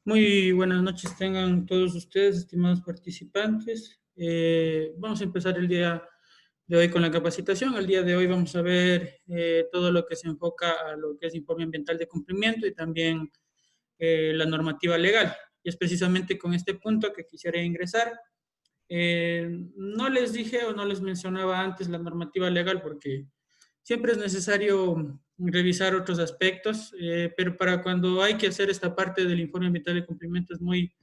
Muy buenas noches tengan todos ustedes, estimados participantes. Vamos a empezar el día de hoy con la capacitación. El día de hoy vamos a ver todo lo que se enfoca a lo que es informe ambiental de cumplimiento y también la normativa legal. Y es precisamente con este punto que quisiera ingresar. No les dije o no les mencionaba antes la normativa legal porque siempre es necesario revisar otros aspectos, pero para cuando hay que hacer esta parte del informe ambiental de cumplimiento es muy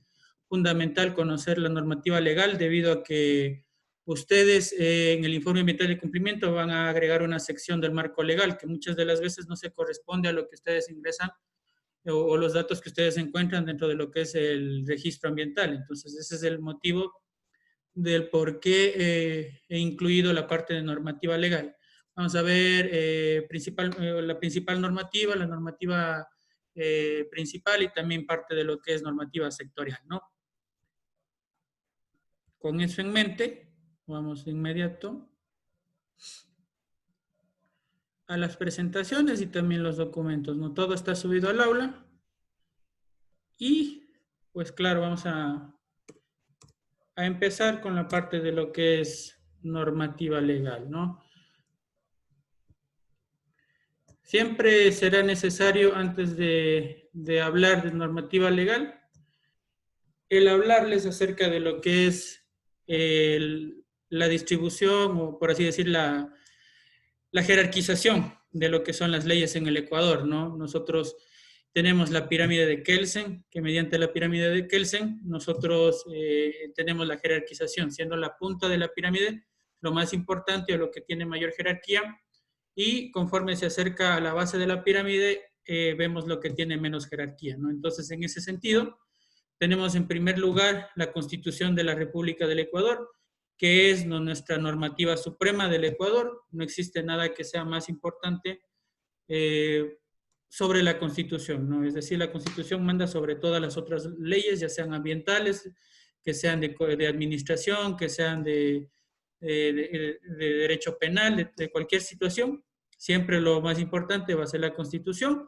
fundamental conocer la normativa legal debido a que ustedes en el informe ambiental de cumplimiento van a agregar una sección del marco legal que muchas de las veces no se corresponde a lo que ustedes ingresan o los datos que ustedes encuentran dentro de lo que es el registro ambiental. Entonces ese es el motivo del por qué he incluido la parte de normativa legal. Vamos a ver la principal normativa, la normativa principal y también parte de lo que es normativa sectorial, ¿no? Con eso en mente, vamos de inmediato a las presentaciones y también los documentos, ¿no? Todo está subido al aula y, pues claro, vamos a empezar con la parte de lo que es normativa legal, ¿no? Siempre será necesario, antes de hablar de normativa legal, el hablarles acerca de lo que es la distribución, o por así decir, la jerarquización de lo que son las leyes en el Ecuador, ¿no? Nosotros tenemos la pirámide de Kelsen, que mediante la pirámide de Kelsen nosotros tenemos la jerarquización, siendo la punta de la pirámide lo más importante o lo que tiene mayor jerarquía, y conforme se acerca a la base de la pirámide, vemos lo que tiene menos jerarquía, ¿no? Entonces, en ese sentido, tenemos en primer lugar la Constitución de la República del Ecuador, que es nuestra normativa suprema del Ecuador. No existe nada que sea más importante sobre la Constitución, ¿no? Es decir, la Constitución manda sobre todas las otras leyes, ya sean ambientales, que sean de administración, que sean de derecho penal, de cualquier situación. Siempre lo más importante va a ser la Constitución.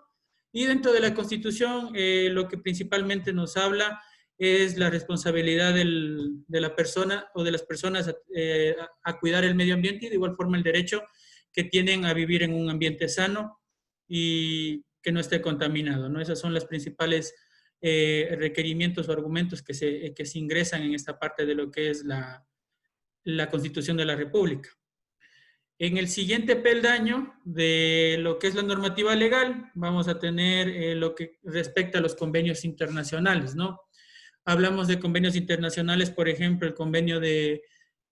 Y dentro de la Constitución, lo que principalmente nos habla es la responsabilidad de la persona o de las personas a cuidar el medio ambiente y de igual forma el derecho que tienen a vivir en un ambiente sano y que no esté contaminado, ¿no? Esos son los principales requerimientos o argumentos que se ingresan en esta parte de lo que es la Constitución de la República. En el siguiente peldaño de lo que es la normativa legal, vamos a tener lo que respecta a los convenios internacionales, ¿no? Hablamos de convenios internacionales, por ejemplo, el convenio de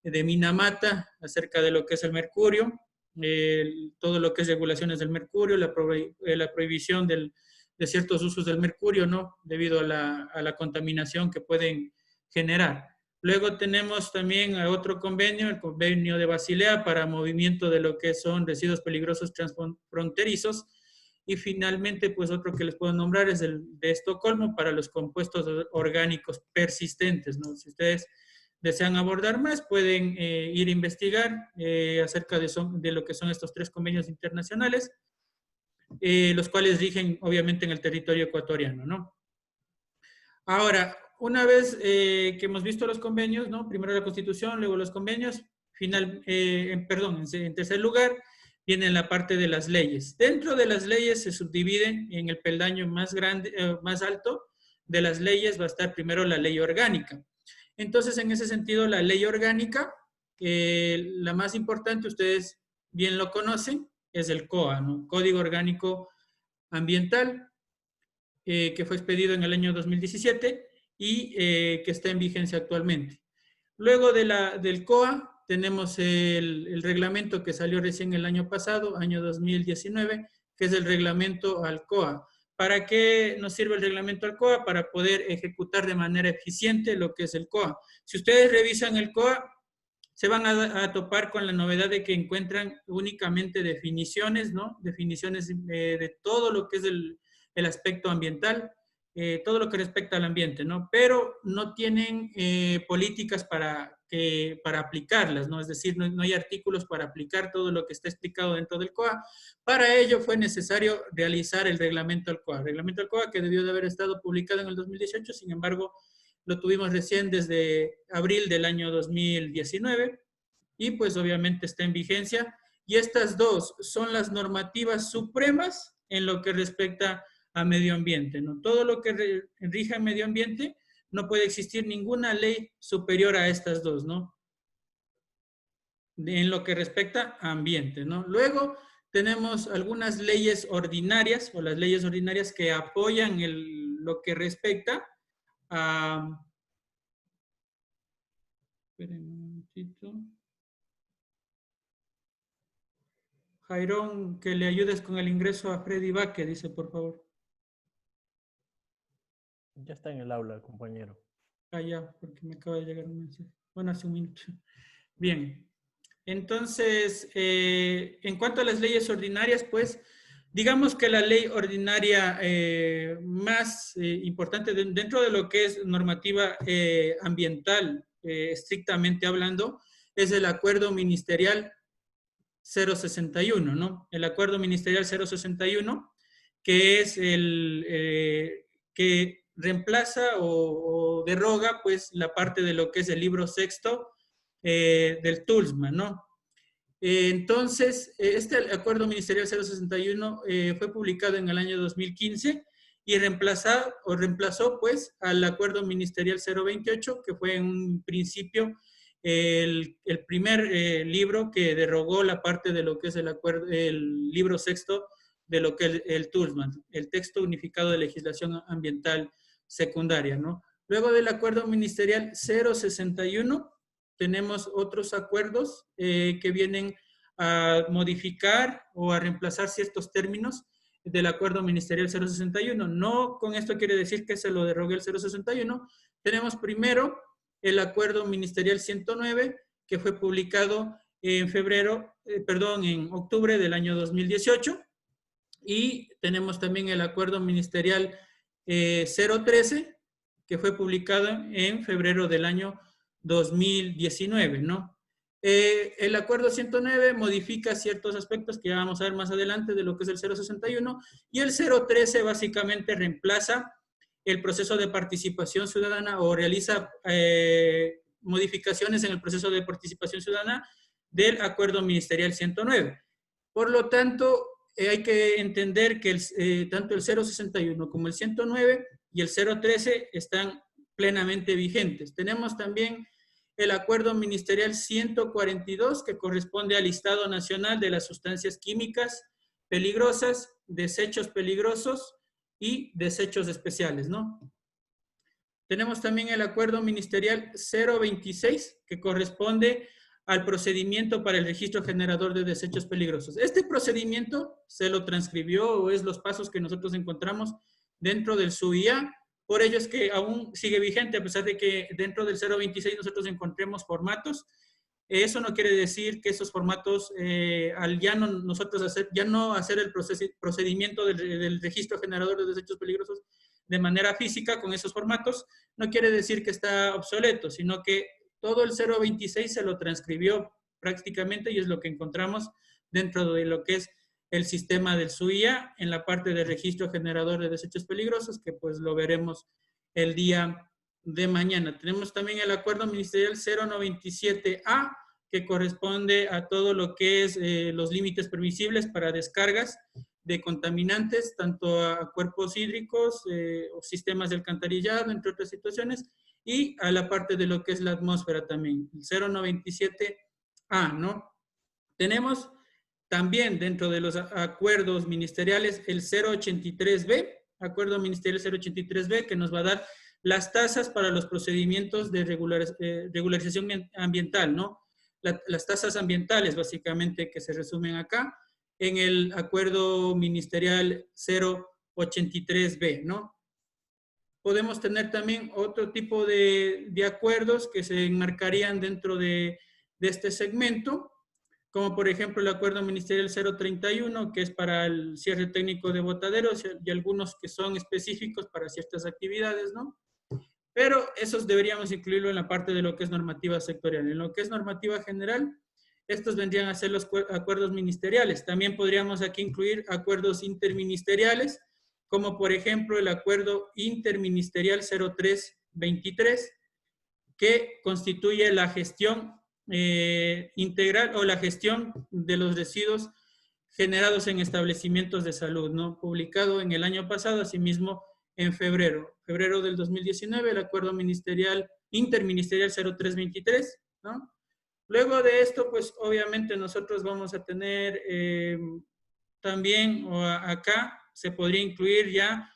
Minamata acerca de lo que es el mercurio, todo lo que es regulaciones del mercurio, la prohibición de ciertos usos del mercurio, ¿no? Debido a la contaminación que pueden generar. Luego tenemos también otro convenio, el convenio de Basilea para movimiento de lo que son residuos peligrosos transfronterizos. Y finalmente, pues otro que les puedo nombrar es el de Estocolmo para los compuestos orgánicos persistentes, ¿no? Si ustedes desean abordar más, pueden ir a investigar acerca de lo que son estos tres convenios internacionales, los cuales rigen obviamente en el territorio ecuatoriano, ¿no? Ahora, una vez que hemos visto los convenios, ¿no? Primero la Constitución, luego los convenios, en tercer lugar, viene la parte de las leyes. Dentro de las leyes se subdividen en el peldaño más grande, más alto de las leyes va a estar primero la ley orgánica. Entonces, en ese sentido, la ley orgánica, la más importante, ustedes bien lo conocen, es el COA, ¿no? Código Orgánico Ambiental, que fue expedido en el año 2017 y que está en vigencia actualmente. Luego del COA tenemos el reglamento que salió recién el año pasado, año 2019, que es el reglamento al COA. ¿Para qué nos sirve el reglamento al COA? Para poder ejecutar de manera eficiente lo que es el COA. Si ustedes revisan el COA, se van a topar con la novedad de que encuentran únicamente definiciones, ¿no? Definiciones de todo lo que es el aspecto ambiental. todo lo que respecta al ambiente, ¿no? Pero no tienen políticas para aplicarlas, ¿no? Es decir, no hay artículos para aplicar todo lo que está explicado dentro del COA. Para ello fue necesario realizar el reglamento del COA. El reglamento del COA que debió de haber estado publicado en el 2018, sin embargo, lo tuvimos recién desde abril del año 2019 y pues obviamente está en vigencia. Y estas dos son las normativas supremas en lo que respecta a medio ambiente, ¿no? Todo lo que rija en medio ambiente, no puede existir ninguna ley superior a estas dos, ¿no? En lo que respecta a ambiente, ¿no? Luego tenemos algunas leyes ordinarias o las leyes ordinarias que apoyan lo que respecta a... Esperen un momentito. Jairón, que le ayudes con el ingreso a Freddy Baque, dice, por favor. Ya está en el aula, compañero. Ah, ya, porque me acaba de llegar un mensaje. Bueno, hace un minuto. Bien. Entonces, en cuanto a las leyes ordinarias, pues, digamos que la ley ordinaria más importante dentro de lo que es normativa ambiental, estrictamente hablando, es el Acuerdo Ministerial 061, ¿no? El Acuerdo Ministerial 061, que es que reemplaza o deroga, pues, la parte de lo que es el libro sexto del TULSMA, ¿no? Entonces, este Acuerdo Ministerial 061 fue publicado en el año 2015 y reemplazó, pues, al Acuerdo Ministerial 028, que fue en un principio el primer libro que derogó la parte de lo que es el libro sexto de lo que es el TULSMA, el Texto Unificado de Legislación Ambiental Secundaria, ¿no? Luego del Acuerdo Ministerial 061, tenemos otros acuerdos que vienen a modificar o a reemplazar ciertos términos del Acuerdo Ministerial 061. No con esto quiere decir que se lo derogue el 061. Tenemos primero el Acuerdo Ministerial 109, que fue publicado en en octubre del año 2018. Y tenemos también el Acuerdo Ministerial 013, que fue publicado en febrero del año 2019, ¿no? El Acuerdo 109 modifica ciertos aspectos que vamos a ver más adelante de lo que es el 061, y el 013 básicamente reemplaza el proceso de participación ciudadana o realiza modificaciones en el proceso de participación ciudadana del Acuerdo Ministerial 109. Por lo tanto, hay que entender que tanto el 061 como el 109 y el 013 están plenamente vigentes. Tenemos también el Acuerdo Ministerial 142, que corresponde al Listado Nacional de las Sustancias Químicas Peligrosas, Desechos Peligrosos y Desechos Especiales, ¿no? Tenemos también el Acuerdo Ministerial 026, que corresponde al procedimiento para el registro generador de desechos peligrosos. Este procedimiento se lo transcribió o es los pasos que nosotros encontramos dentro del SUIA. Por ello es que aún sigue vigente, a pesar de que dentro del 026 nosotros encontremos formatos. Eso no quiere decir que esos formatos, al ya no hacer el procedimiento del registro generador de desechos peligrosos de manera física con esos formatos, no quiere decir que está obsoleto, sino que todo el 026 se lo transcribió prácticamente y es lo que encontramos dentro de lo que es el sistema del SUIA en la parte de registro generador de desechos peligrosos, que pues lo veremos el día de mañana. Tenemos también el Acuerdo Ministerial 097A, que corresponde a todo lo que es los límites permisibles para descargas de contaminantes, tanto a cuerpos hídricos o sistemas de alcantarillado, entre otras situaciones, y a la parte de lo que es la atmósfera también, el 097A, ¿no? Tenemos también dentro de los acuerdos ministeriales el 083B, Acuerdo Ministerial 083B, que nos va a dar las tasas para los procedimientos de regularización ambiental, ¿no? Las tasas ambientales, básicamente, que se resumen acá, en el Acuerdo Ministerial 083B, ¿no? Podemos tener también otro tipo de acuerdos que se enmarcarían dentro de este segmento, como por ejemplo el acuerdo ministerial 031, que es para el cierre técnico de botaderos, y algunos que son específicos para ciertas actividades, ¿no? Pero esos deberíamos incluirlo en la parte de lo que es normativa sectorial. En lo que es normativa general, estos vendrían a ser los acuerdos ministeriales. También podríamos aquí incluir acuerdos interministeriales, como por ejemplo el acuerdo interministerial 0323, que constituye la gestión integral o la gestión de los residuos generados en establecimientos de salud, ¿no? Publicado en el año pasado, asimismo en febrero del 2019, el acuerdo interministerial 0323, ¿no? Luego de esto, pues obviamente nosotros vamos a tener también, acá se podría incluir ya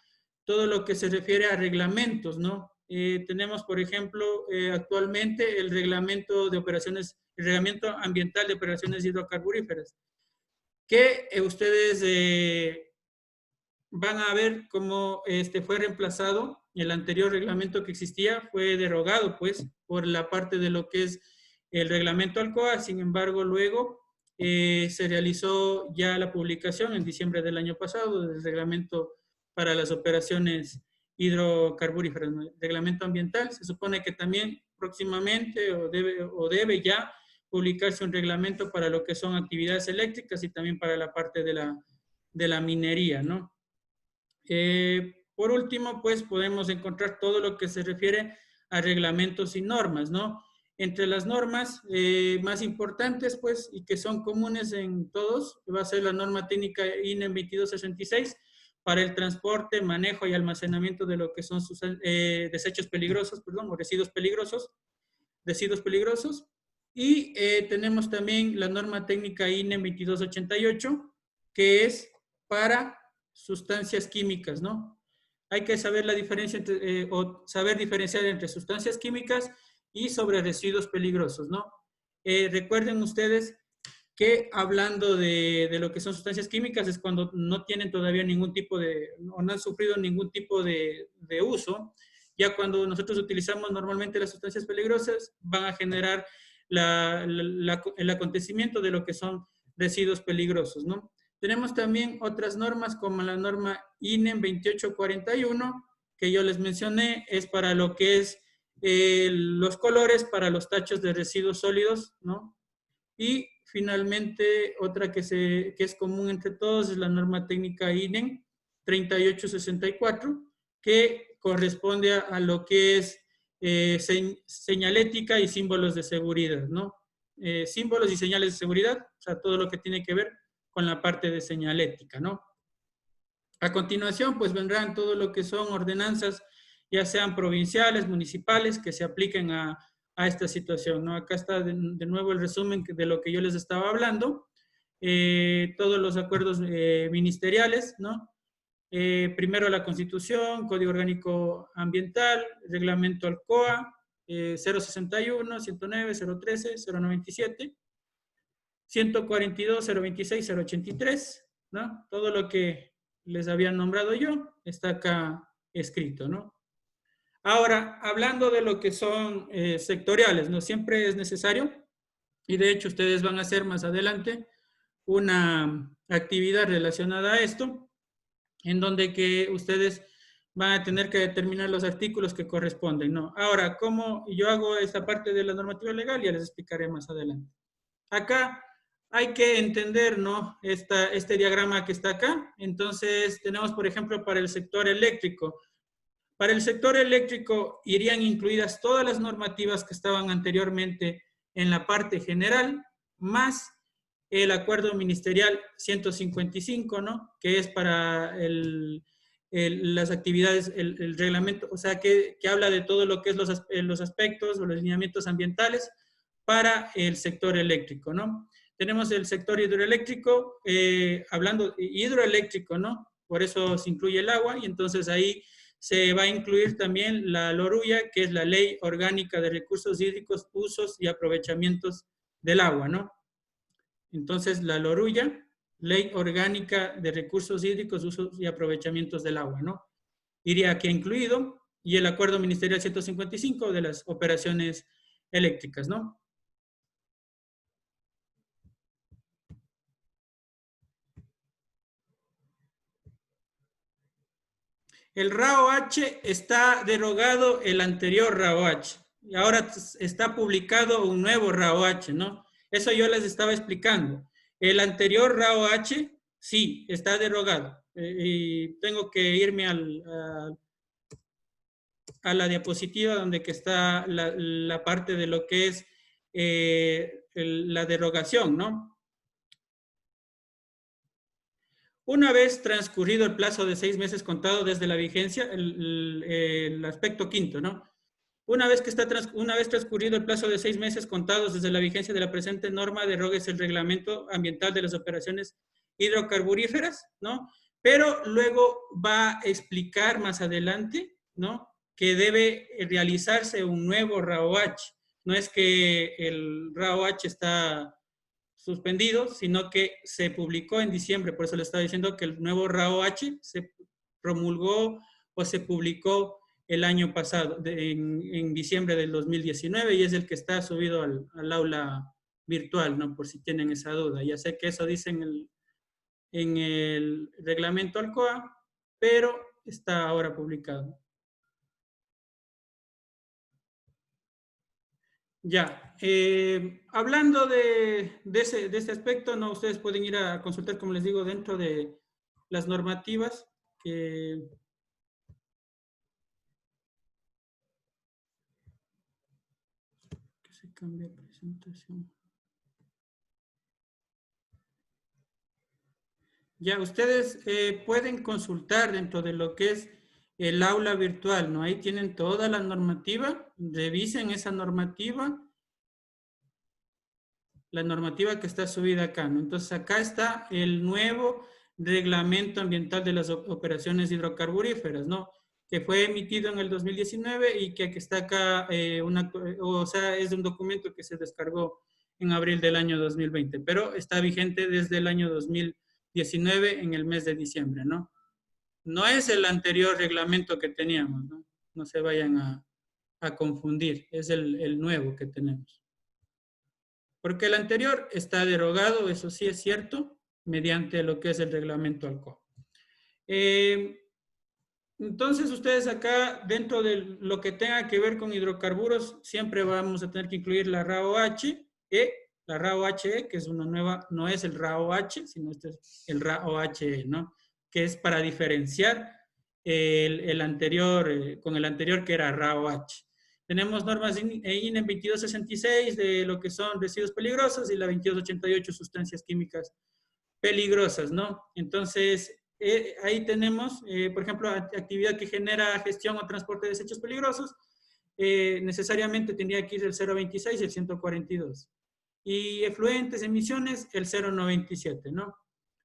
todo lo que se refiere a reglamentos, ¿no? Tenemos, por ejemplo, actualmente el reglamento ambiental de operaciones hidrocarburíferas, que ustedes van a ver cómo fue reemplazado. El anterior reglamento que existía fue derogado, pues, por la parte de lo que es el reglamento Alcoa. Sin embargo, luego se realizó ya la publicación en diciembre del año pasado del reglamento para las operaciones hidrocarburíferas, ¿no? Reglamento ambiental. Se supone que también próximamente o debe ya publicarse un reglamento para lo que son actividades eléctricas y también para la parte de la minería, ¿no? Por último, pues podemos encontrar todo lo que se refiere a reglamentos y normas, ¿no? Entre las normas más importantes, pues, y que son comunes en todos, va a ser la norma técnica INE 2266 para el transporte, manejo y almacenamiento de lo que son sus desechos peligrosos, perdón, o residuos peligrosos. Y tenemos también la norma técnica INE 2288, que es para sustancias químicas, ¿no? Hay que saber la diferencia entre, o saber diferenciar entre sustancias químicas y sobre residuos peligrosos, ¿no? Recuerden ustedes que hablando de lo que son sustancias químicas es cuando no tienen todavía ningún tipo o no han sufrido ningún tipo de uso. Ya cuando nosotros utilizamos normalmente las sustancias peligrosas, van a generar el acontecimiento de lo que son residuos peligrosos, ¿no? Tenemos también otras normas como la norma INE 2841, que yo les mencioné, es para lo que es los colores para los tachos de residuos sólidos, ¿no? Y finalmente, otra que es común entre todos es la norma técnica INE 3864, que corresponde a lo que es señalética y símbolos de seguridad, ¿no? Símbolos y señales de seguridad, o sea, todo lo que tiene que ver con la parte de señalética, ¿no? A continuación, pues vendrán todo lo que son ordenanzas, ya sean provinciales, municipales, que se apliquen a esta situación, ¿no? Acá está de nuevo el resumen de lo que yo les estaba hablando. Todos los acuerdos ministeriales, ¿no? Primero la Constitución, Código Orgánico Ambiental, Reglamento Alcoa, 061, 109, 013, 097, 142, 026, 083, ¿no? Todo lo que les había nombrado yo está acá escrito, ¿no? Ahora, hablando de lo que son sectoriales, ¿no? Siempre es necesario, y de hecho ustedes van a hacer más adelante una actividad relacionada a esto, en donde que ustedes van a tener que determinar los artículos que corresponden, ¿no? Ahora, ¿cómo yo hago esta parte de la normativa legal? Ya les explicaré más adelante. Acá hay que entender, ¿no? Este diagrama que está acá. Entonces, tenemos, por ejemplo, para el sector eléctrico. Para el sector eléctrico irían incluidas todas las normativas que estaban anteriormente en la parte general, más el acuerdo ministerial 155, ¿no? Que es para las actividades, el reglamento, o sea, que habla de todo lo que es los aspectos o los lineamientos ambientales para el sector eléctrico, ¿no? Tenemos el sector hidroeléctrico, hablando hidroeléctrico, ¿no? Por eso se incluye el agua y entonces ahí se va a incluir también la LORUYA, que es la Ley Orgánica de Recursos Hídricos, Usos y Aprovechamientos del Agua, ¿no? Entonces, la LORUYA, Ley Orgánica de Recursos Hídricos, Usos y Aprovechamientos del Agua, ¿no? Iría aquí incluido, y el Acuerdo Ministerial 155 de las operaciones eléctricas, ¿no? el RAO-H está derogado el anterior RAO-H. Y ahora está publicado un nuevo RAO-H, ¿no? Eso yo les estaba explicando. El anterior RAO-H, sí, está derogado. Y tengo que irme a la diapositiva donde que está la parte de lo que es la derogación, ¿no? Una vez transcurrido el plazo de 6 meses contado desde la vigencia, el aspecto quinto, ¿no? Una vez transcurrido el plazo de 6 meses contados desde la vigencia de la presente norma, derogues el reglamento ambiental de las operaciones hidrocarburíferas, ¿no? Pero luego va a explicar más adelante, ¿no? Que debe realizarse un nuevo RAO-H. No es que el RAO-H está suspendido, sino que se publicó en diciembre. Por eso le estaba diciendo que el nuevo RAO-H se promulgó o se publicó el año pasado, en diciembre del 2019, y es el que está subido al aula virtual, ¿no? Por si tienen esa duda. Ya sé que eso dice en el reglamento ALCOA, pero está ahora publicado. Ya, hablando de ese aspecto, ¿no? Ustedes pueden ir a consultar, como les digo, dentro de las normativas que se cambia presentación. Ya, ustedes pueden consultar dentro de lo que es el aula virtual, ¿no? Ahí tienen toda la normativa, revisen esa normativa, la normativa que está subida acá, ¿no? Entonces acá está el nuevo reglamento ambiental de las operaciones hidrocarburíferas, ¿no? Que fue emitido en el 2019 y que está acá, o sea, es un documento que se descargó en abril del año 2020, pero está vigente desde el año 2019 en el mes de diciembre, ¿no? No es el anterior reglamento que teníamos, ¿no? No se vayan a confundir, es el nuevo que tenemos. Porque el anterior está derogado, eso sí es cierto, mediante lo que es el reglamento ALCOA. Entonces, ustedes acá, dentro de lo que tenga que ver con hidrocarburos, siempre vamos a tener que incluir la RAO-H, la RAO-HE, que es una nueva, no es el RAO-H, sino este es el RAO-HE, ¿no? Que es para diferenciar el anterior, con el anterior que era RAO-H. Tenemos normas INE 2266 de lo que son residuos peligrosos y la 2288 sustancias químicas peligrosas, ¿no? Entonces, ahí tenemos, por ejemplo, actividad que genera gestión o transporte de desechos peligrosos, necesariamente tendría que ir el 026 y el 142. Y efluentes, emisiones, el 097, ¿no?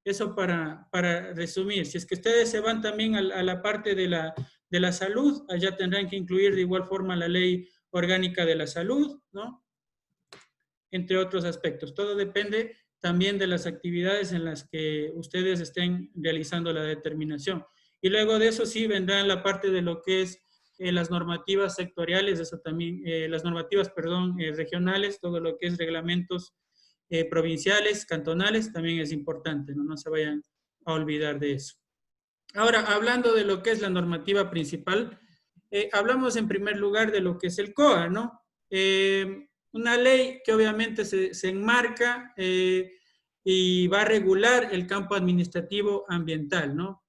Eso para resumir. Si es que ustedes se van también a la parte de la salud, allá tendrán que incluir de igual forma la ley orgánica de la salud, ¿no? Entre otros aspectos. Todo depende también de las actividades en las que ustedes estén realizando la determinación. Y luego de eso sí vendrá la parte de lo que es las normativas sectoriales, eso también, las normativas, perdón, regionales, todo lo que es reglamentos provinciales, cantonales, también es importante, ¿no? No se vayan a olvidar de eso. Ahora, hablando de lo que es la normativa principal, hablamos en primer lugar de lo que es el COA, ¿no? Una ley que obviamente se enmarca y va a regular el campo administrativo ambiental, ¿no?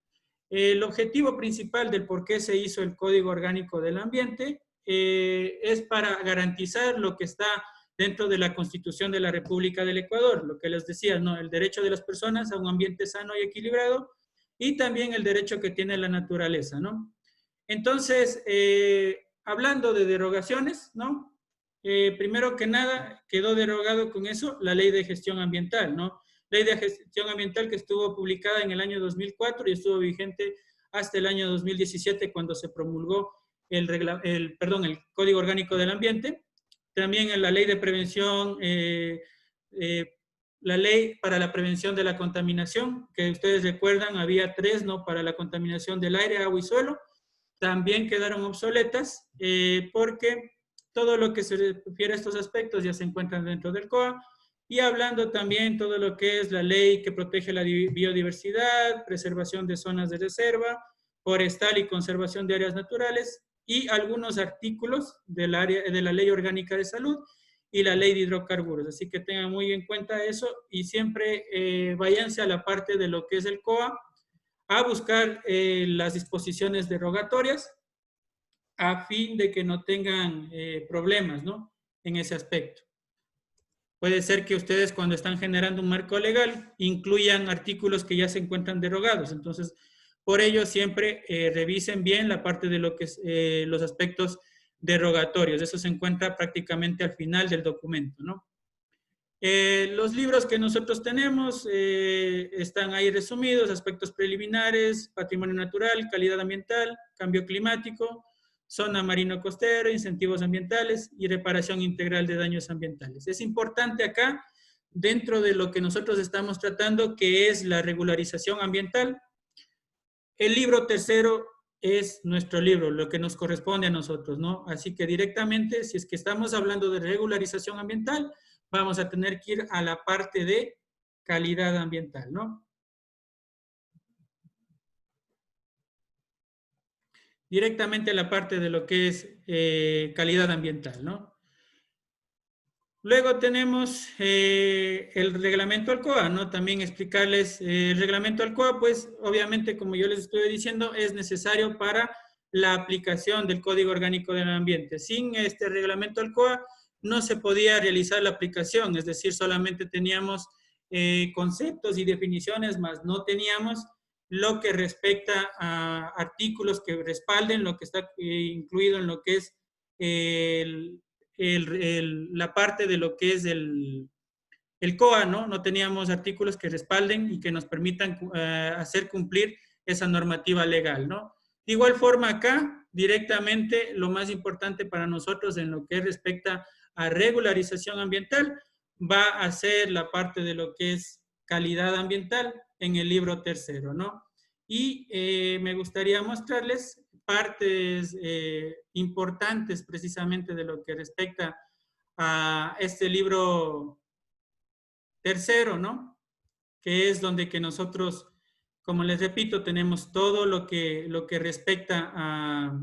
El objetivo principal del por qué se hizo el Código Orgánico del Ambiente es para garantizar lo que está dentro de la Constitución de la República del Ecuador, lo que les decía, ¿no? El derecho de las personas a un ambiente sano y equilibrado y también el derecho que tiene la naturaleza, ¿no? Entonces, hablando de derogaciones, ¿no? Primero que nada, quedó derogado con eso la Ley de Gestión Ambiental, ¿no? Ley de Gestión Ambiental que estuvo publicada en el año 2004 y estuvo vigente hasta el año 2017 cuando se promulgó el Código Orgánico del Ambiente. También en la Ley de Prevención, la Ley para la Prevención de la Contaminación, que ustedes recuerdan, había 3, ¿no? Para la contaminación del aire, agua y suelo, también quedaron obsoletas porque todo lo que se refiere a estos aspectos ya se encuentran dentro del COA. Y hablando también todo lo que es la ley que protege la biodiversidad, preservación de zonas de reserva, forestal y conservación de áreas naturales, y algunos artículos de la Ley Orgánica de Salud y la Ley de Hidrocarburos. Así que tengan muy en cuenta eso y siempre váyanse a la parte de lo que es el COA a buscar las disposiciones derogatorias a fin de que no tengan problemas, ¿no? En ese aspecto. Puede ser que ustedes cuando están generando un marco legal incluyan artículos que ya se encuentran derogados. Entonces, por ello siempre revisen bien la parte de lo que es los aspectos derogatorios. Eso se encuentra prácticamente al final del documento, ¿no? Los libros que nosotros tenemos están ahí resumidos: aspectos preliminares, patrimonio natural, calidad ambiental, cambio climático, zona marino-costera, incentivos ambientales y reparación integral de daños ambientales. Es importante acá, dentro de lo que nosotros estamos tratando, que es la regularización ambiental. El libro tercero es nuestro libro, lo que nos corresponde a nosotros, ¿no? Así que directamente, si es que estamos hablando de regularización ambiental, vamos a tener que ir a la parte de calidad ambiental, ¿no? Directamente a la parte de lo que es calidad ambiental, ¿no? Luego tenemos el reglamento Alcoa, ¿no? También explicarles el reglamento Alcoa, pues obviamente, como yo les estuve diciendo, es necesario para la aplicación del Código Orgánico del Ambiente. Sin este reglamento Alcoa no se podía realizar la aplicación, es decir, solamente teníamos conceptos y definiciones, más no teníamos lo que respecta a artículos que respalden lo que está incluido en lo que es la parte de lo que es el COA, ¿no? No teníamos artículos que respalden y que nos permitan hacer cumplir esa normativa legal, ¿no? De igual forma acá, directamente, lo más importante para nosotros en lo que respecta a regularización ambiental, va a ser la parte de lo que es calidad ambiental en el libro tercero, ¿no? Y me gustaría mostrarles partes importantes precisamente de lo que respecta a este libro tercero, ¿no? Que es donde que nosotros, como les repito, tenemos todo lo que respecta a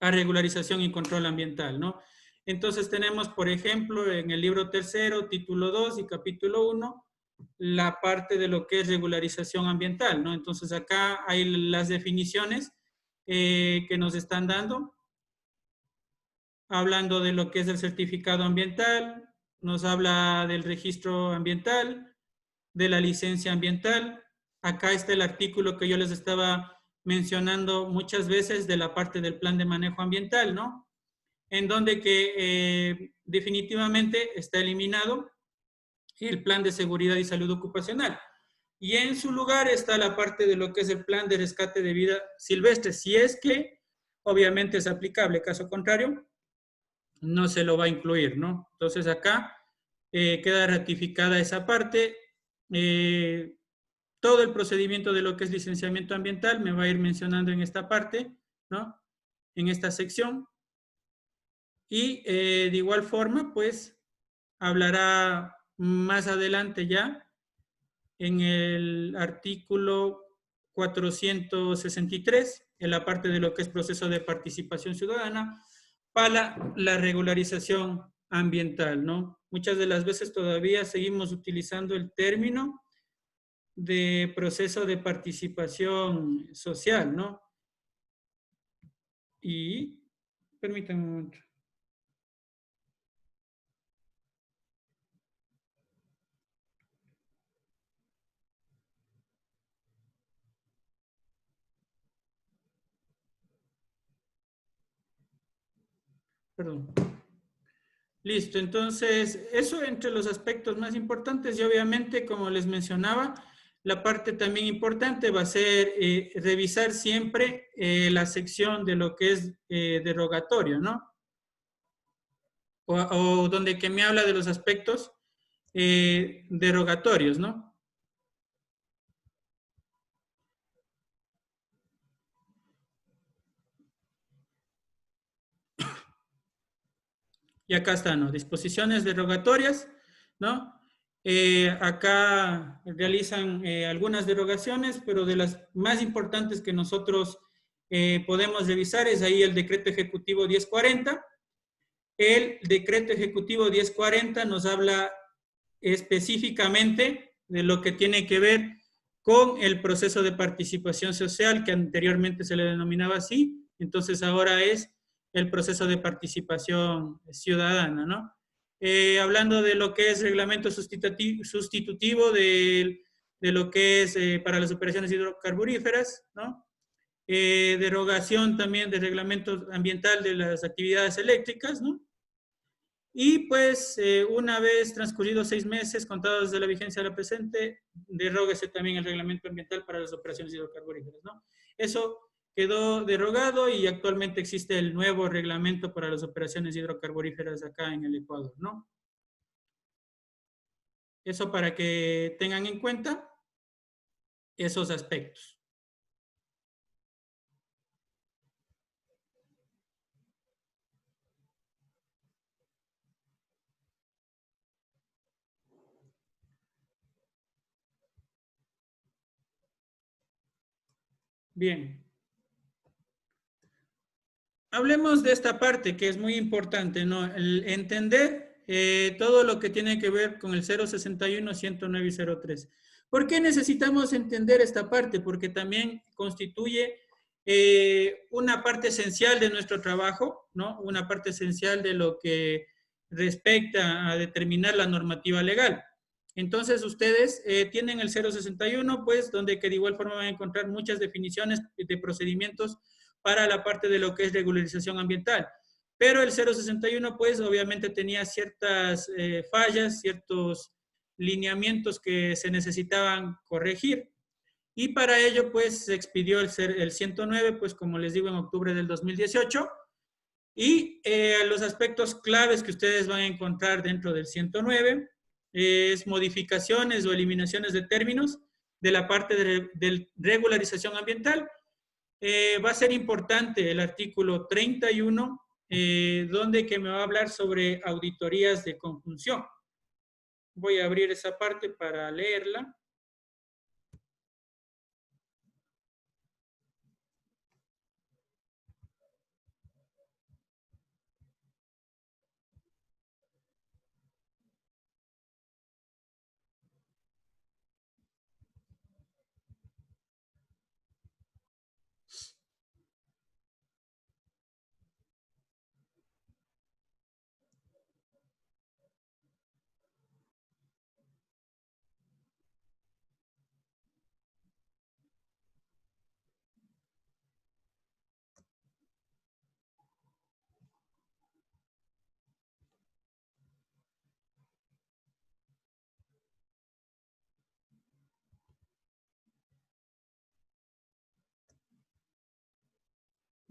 regularización y control ambiental, ¿no? Entonces tenemos, por ejemplo, en el libro tercero, título 2 y capítulo 1, la parte de lo que es regularización ambiental, ¿no? Entonces acá hay las definiciones que nos están dando, hablando de lo que es el certificado ambiental, nos habla del registro ambiental, de la licencia ambiental. Acá está el artículo que yo les estaba mencionando muchas veces de la parte del plan de manejo ambiental, ¿no? En donde que definitivamente está eliminado el plan de seguridad y salud ocupacional. Y en su lugar está la parte de lo que es el plan de rescate de vida silvestre, si es que obviamente es aplicable. Caso contrario, no se lo va a incluir, ¿no? Entonces acá queda ratificada esa parte. Todo el procedimiento de lo que es licenciamiento ambiental me va a ir mencionando en esta parte, ¿no? En esta sección. Y de igual forma, pues, hablará más adelante ya en el artículo 463, en la parte de lo que es proceso de participación ciudadana, para la regularización ambiental, ¿no? Muchas de las veces todavía seguimos utilizando el término de proceso de participación social, ¿no? Y, permítanme un momento. Perdón. Listo, entonces, eso entre los aspectos más importantes y obviamente, como les mencionaba, la parte también importante va a ser revisar siempre la sección de lo que es derogatorio, ¿no? O donde que me habla de los aspectos derogatorios, ¿no? Y acá está, ¿no? Disposiciones derogatorias, ¿no? Acá realizan algunas derogaciones, pero de las más importantes que nosotros podemos revisar es ahí el decreto ejecutivo 1040. El decreto ejecutivo 1040 nos habla específicamente de lo que tiene que ver con el proceso de participación social, que anteriormente se le denominaba así, entonces ahora es el proceso de participación ciudadana, ¿no? Hablando de lo que es reglamento sustitutivo de lo que es para las operaciones hidrocarburíferas, ¿no? Derogación también del reglamento ambiental de las actividades eléctricas, ¿no? Y pues una vez transcurridos 6 meses contados desde la vigencia de la presente, deróguese también el reglamento ambiental para las operaciones hidrocarburíferas, ¿no? Eso quedó derogado y actualmente existe el nuevo reglamento para las operaciones hidrocarburíferas acá en el Ecuador, ¿no? Eso para que tengan en cuenta esos aspectos. Bien. Hablemos de esta parte que es muy importante, ¿no? El entender todo lo que tiene que ver con el 061, 109 y 03. ¿Por qué necesitamos entender esta parte? Porque también constituye una parte esencial de nuestro trabajo, ¿no? Una parte esencial de lo que respecta a determinar la normativa legal. Entonces, ustedes tienen el 061, pues, donde que de igual forma van a encontrar muchas definiciones de procedimientos para la parte de lo que es regularización ambiental. Pero el 061, pues, obviamente tenía ciertas fallas, ciertos lineamientos que se necesitaban corregir. Y para ello, pues, se expidió el 109, pues, como les digo, en octubre del 2018. Y los aspectos claves que ustedes van a encontrar dentro del 109 es modificaciones o eliminaciones de términos de la parte de regularización ambiental. Va a ser importante el artículo 31, donde que me va a hablar sobre auditorías de conjunción. Voy a abrir esa parte para leerla.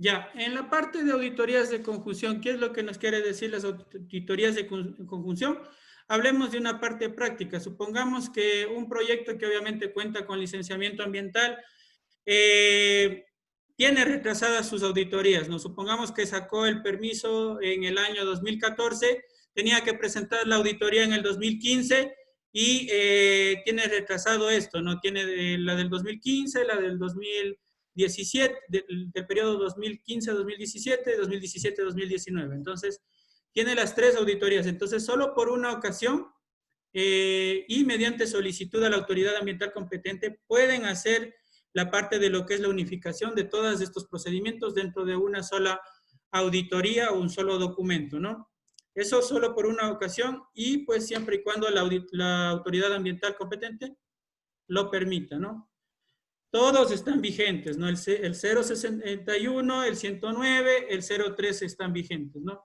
Ya, en la parte de auditorías de conjunción, ¿qué es lo que nos quiere decir las auditorías de conjunción? Hablemos de una parte práctica. Supongamos que un proyecto que obviamente cuenta con licenciamiento ambiental tiene retrasadas sus auditorías. Nos supongamos que sacó el permiso en el año 2014, tenía que presentar la auditoría en el 2015 y tiene retrasado esto, ¿no? Tiene la del 2015, la del 2017, del periodo 2015-2017, 2017-2019. Entonces, tiene las 3 auditorías. Entonces, solo por una ocasión y mediante solicitud a la autoridad ambiental competente pueden hacer la parte de lo que es la unificación de todos estos procedimientos dentro de una sola auditoría o un solo documento, ¿no? Eso solo por una ocasión y pues siempre y cuando la autoridad ambiental competente lo permita, ¿no? Todos están vigentes, ¿no? El 061, el 109, el 03 están vigentes, ¿no?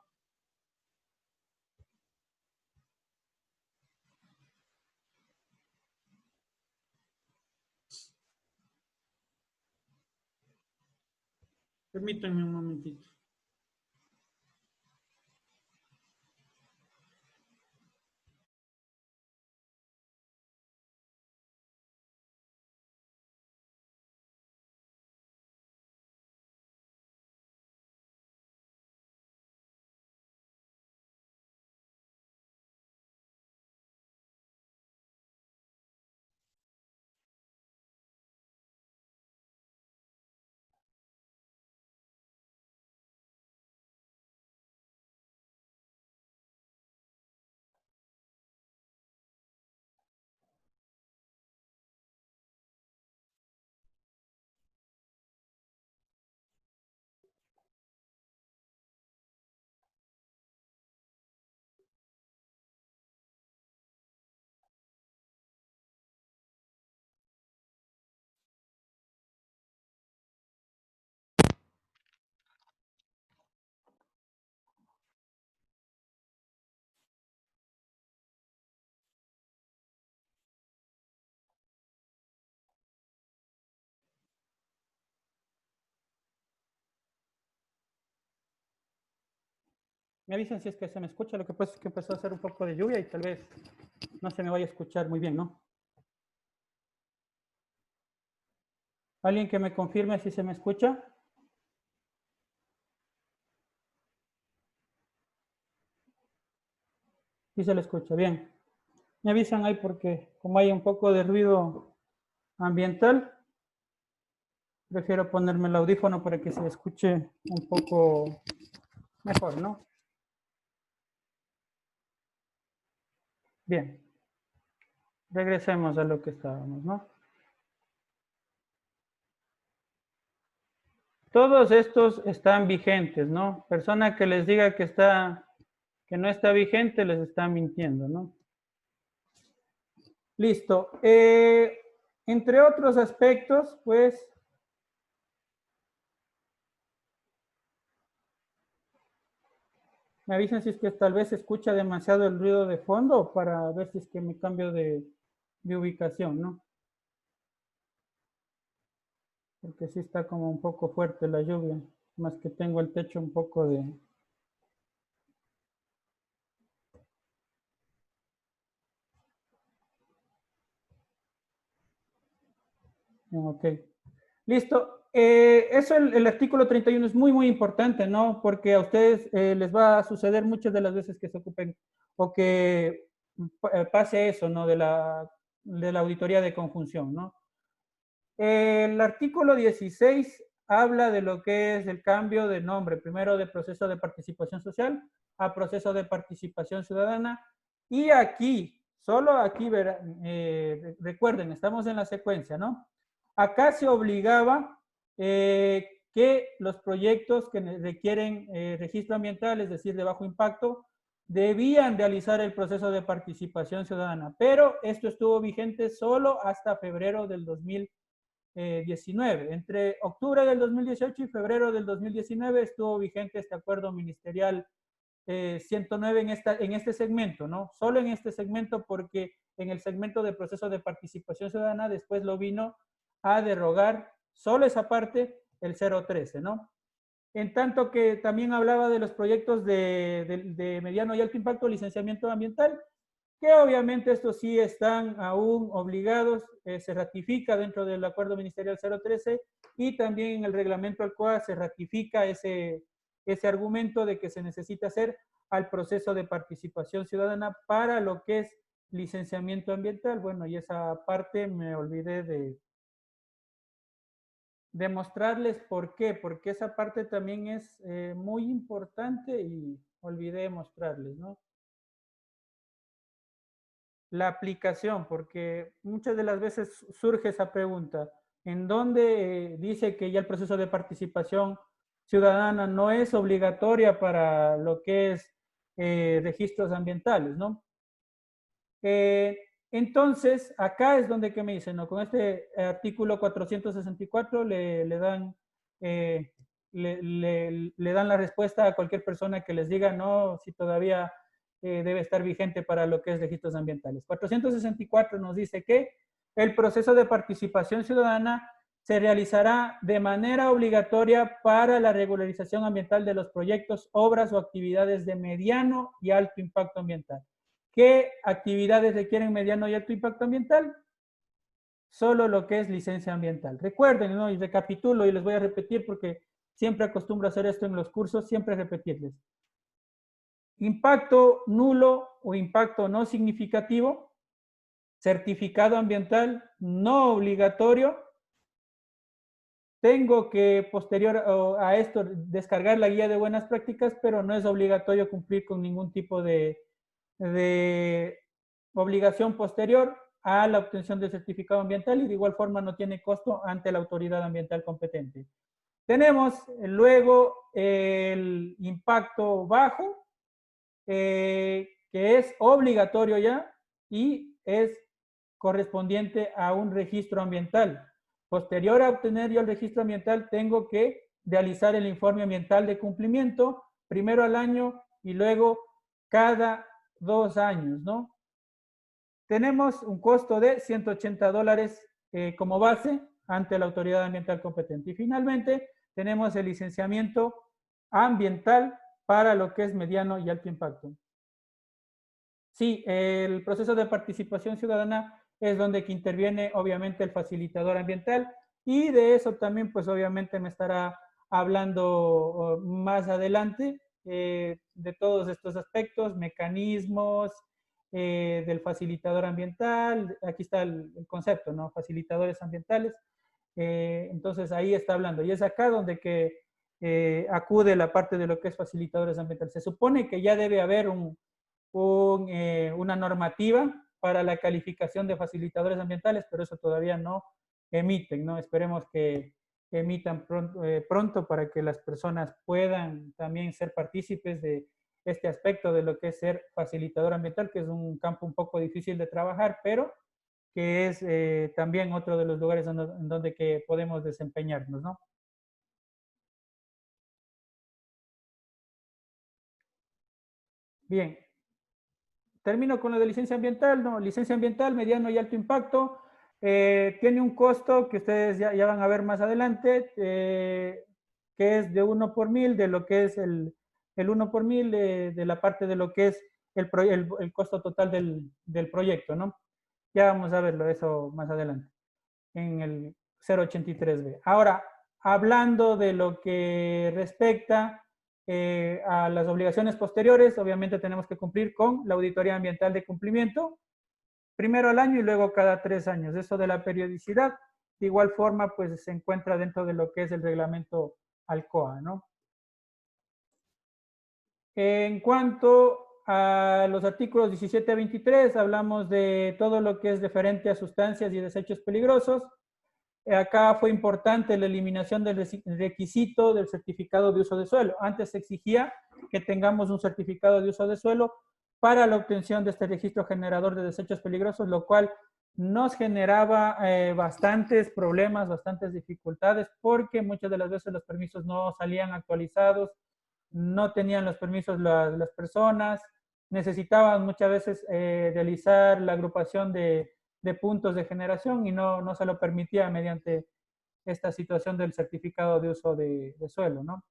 Permítanme un momentito. Me avisan si es que se me escucha. Lo que pasa es que empezó a hacer un poco de lluvia y tal vez no se me vaya a escuchar muy bien, ¿no? ¿Alguien que me confirme si se me escucha? Sí se le escucha, bien. Me avisan ahí porque como hay un poco de ruido ambiental, prefiero ponerme el audífono para que se escuche un poco mejor, ¿no? Bien. Regresemos a lo que estábamos, ¿no? Todos estos están vigentes, ¿no? Persona que les diga que no está vigente, les está mintiendo, ¿no? Listo. Entre otros aspectos, pues, me avisan si es que tal vez se escucha demasiado el ruido de fondo para ver si es que me cambio de ubicación, ¿no? Porque sí está como un poco fuerte la lluvia, más que tengo el techo un poco de... Ok. Listo. Eso el artículo 31 es muy, muy importante, ¿no? Porque a ustedes les va a suceder muchas de las veces que se ocupen o que pase eso, ¿no? De la auditoría de conjunción, ¿no? El artículo 16 habla de lo que es el cambio de nombre, primero de proceso de participación social a proceso de participación ciudadana. Y aquí, solo aquí, recuerden, estamos en la secuencia, ¿no? Acá se obligaba que los proyectos que requieren registro ambiental, es decir, de bajo impacto, debían realizar el proceso de participación ciudadana, pero esto estuvo vigente solo hasta febrero del 2019. Entre octubre del 2018 y febrero del 2019 estuvo vigente este acuerdo ministerial 109 en este segmento, ¿no? Solo en este segmento porque en el segmento de proceso de participación ciudadana después lo vino a derogar solo esa parte el 013, ¿no? En tanto que también hablaba de los proyectos de mediano y alto impacto, licenciamiento ambiental, que obviamente estos sí están aún obligados, se ratifica dentro del acuerdo ministerial 013 y también en el reglamento ALCOA se ratifica ese argumento de que se necesita hacer al proceso de participación ciudadana para lo que es licenciamiento ambiental. Bueno, y esa parte me olvidé de mostrarles por qué, porque esa parte también es muy importante y olvidé mostrarles, ¿no? La aplicación, porque muchas de las veces surge esa pregunta, ¿en dónde dice que ya el proceso de participación ciudadana no es obligatoria para lo que es registros ambientales, ¿no? Entonces, acá es donde que me dicen, ¿no? Con este artículo 464 le dan la respuesta a cualquier persona que les diga, no, si todavía debe estar vigente para lo que es registros ambientales. 464 nos dice que el proceso de participación ciudadana se realizará de manera obligatoria para la regularización ambiental de los proyectos, obras o actividades de mediano y alto impacto ambiental. ¿Qué actividades requieren mediano y alto impacto ambiental? Solo lo que es licencia ambiental. Recuerden, ¿no? Y recapitulo y les voy a repetir porque siempre acostumbro a hacer esto en los cursos, siempre repetirles. Impacto nulo o impacto no significativo, certificado ambiental no obligatorio. Tengo que posterior a esto descargar la guía de buenas prácticas, pero no es obligatorio cumplir con ningún tipo de obligación posterior a la obtención del certificado ambiental y de igual forma no tiene costo ante la autoridad ambiental competente. Tenemos luego el impacto bajo, que es obligatorio ya y es correspondiente a un registro ambiental. Posterior a obtener yo el registro ambiental, tengo que realizar el informe ambiental de cumplimiento, primero al año y luego cada 2 años, ¿no? Tenemos un costo de $180 como base ante la autoridad ambiental competente. Y finalmente, tenemos el licenciamiento ambiental para lo que es mediano y alto impacto. Sí, el proceso de participación ciudadana es donde que interviene obviamente el facilitador ambiental, y de eso también pues obviamente me estará hablando más adelante, de todos estos aspectos, mecanismos del facilitador ambiental. Aquí está el concepto, ¿no? Facilitadores ambientales. Entonces ahí está hablando, y es acá donde que acude la parte de lo que es facilitadores ambientales. Se supone que ya debe haber una normativa para la calificación de facilitadores ambientales, pero eso todavía no emiten, ¿no? Esperemos que emitan pronto para que las personas puedan también ser partícipes de este aspecto de lo que es ser facilitador ambiental, que es un campo un poco difícil de trabajar, pero que es también otro de los lugares en donde que podemos desempeñarnos, ¿no? Bien, termino con lo de licencia ambiental, ¿no? Licencia ambiental, mediano y alto impacto. Tiene un costo que ustedes ya van a ver más adelante, que es de 1 por 1000, de lo que es el 1 por 1000 de la parte de lo que es el costo total del proyecto, ¿no? Ya vamos a verlo eso más adelante, en el 083B. Ahora, hablando de lo que respecta a las obligaciones posteriores, obviamente tenemos que cumplir con la auditoría ambiental de cumplimiento, primero al año y luego cada 3 años. Eso de la periodicidad, de igual forma, pues se encuentra dentro de lo que es el reglamento ALCOA, ¿no? En cuanto a los artículos 17 a 23, hablamos de todo lo que es referente a sustancias y desechos peligrosos. Acá fue importante la eliminación del requisito del certificado de uso de suelo. Antes se exigía que tengamos un certificado de uso de suelo para la obtención de este registro generador de desechos peligrosos, lo cual nos generaba bastantes problemas, bastantes dificultades, porque muchas de las veces los permisos no salían actualizados, no tenían los permisos las personas, necesitaban muchas veces realizar la agrupación de puntos de generación y no se lo permitía mediante esta situación del certificado de uso de suelo, ¿no?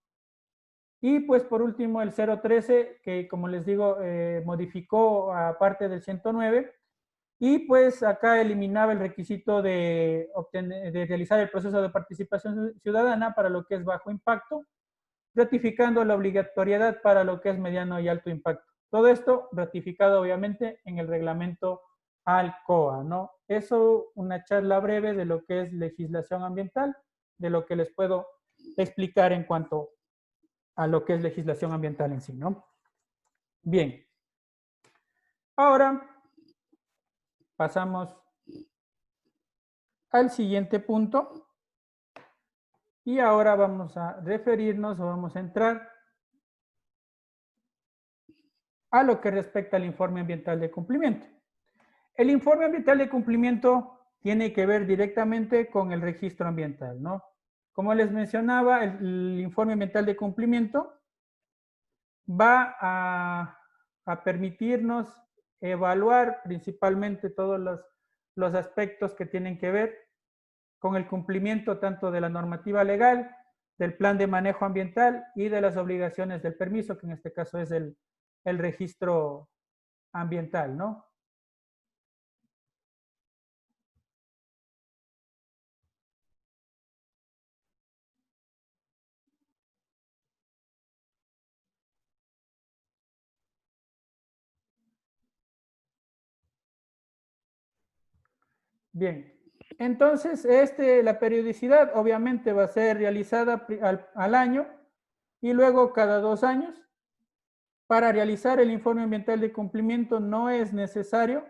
Y pues por último el 013, que como les digo, modificó a parte del 109, y pues acá eliminaba el requisito de realizar el proceso de participación ciudadana para lo que es bajo impacto, ratificando la obligatoriedad para lo que es mediano y alto impacto. Todo esto ratificado obviamente en el reglamento ALCOA, ¿no? Eso, una charla breve de lo que es legislación ambiental, de lo que les puedo explicar en cuanto a lo que es legislación ambiental en sí, ¿no? Bien. Ahora pasamos al siguiente punto, y ahora vamos a referirnos o vamos a entrar a lo que respecta al informe ambiental de cumplimiento. El informe ambiental de cumplimiento tiene que ver directamente con el registro ambiental, ¿no? Como les mencionaba, el informe ambiental de cumplimiento va a permitirnos evaluar principalmente todos los aspectos que tienen que ver con el cumplimiento tanto de la normativa legal, del plan de manejo ambiental y de las obligaciones del permiso, que en este caso es el registro ambiental, ¿no? Bien, entonces la periodicidad obviamente va a ser realizada al año y luego cada 2 años. Para realizar el informe ambiental de cumplimiento no es necesario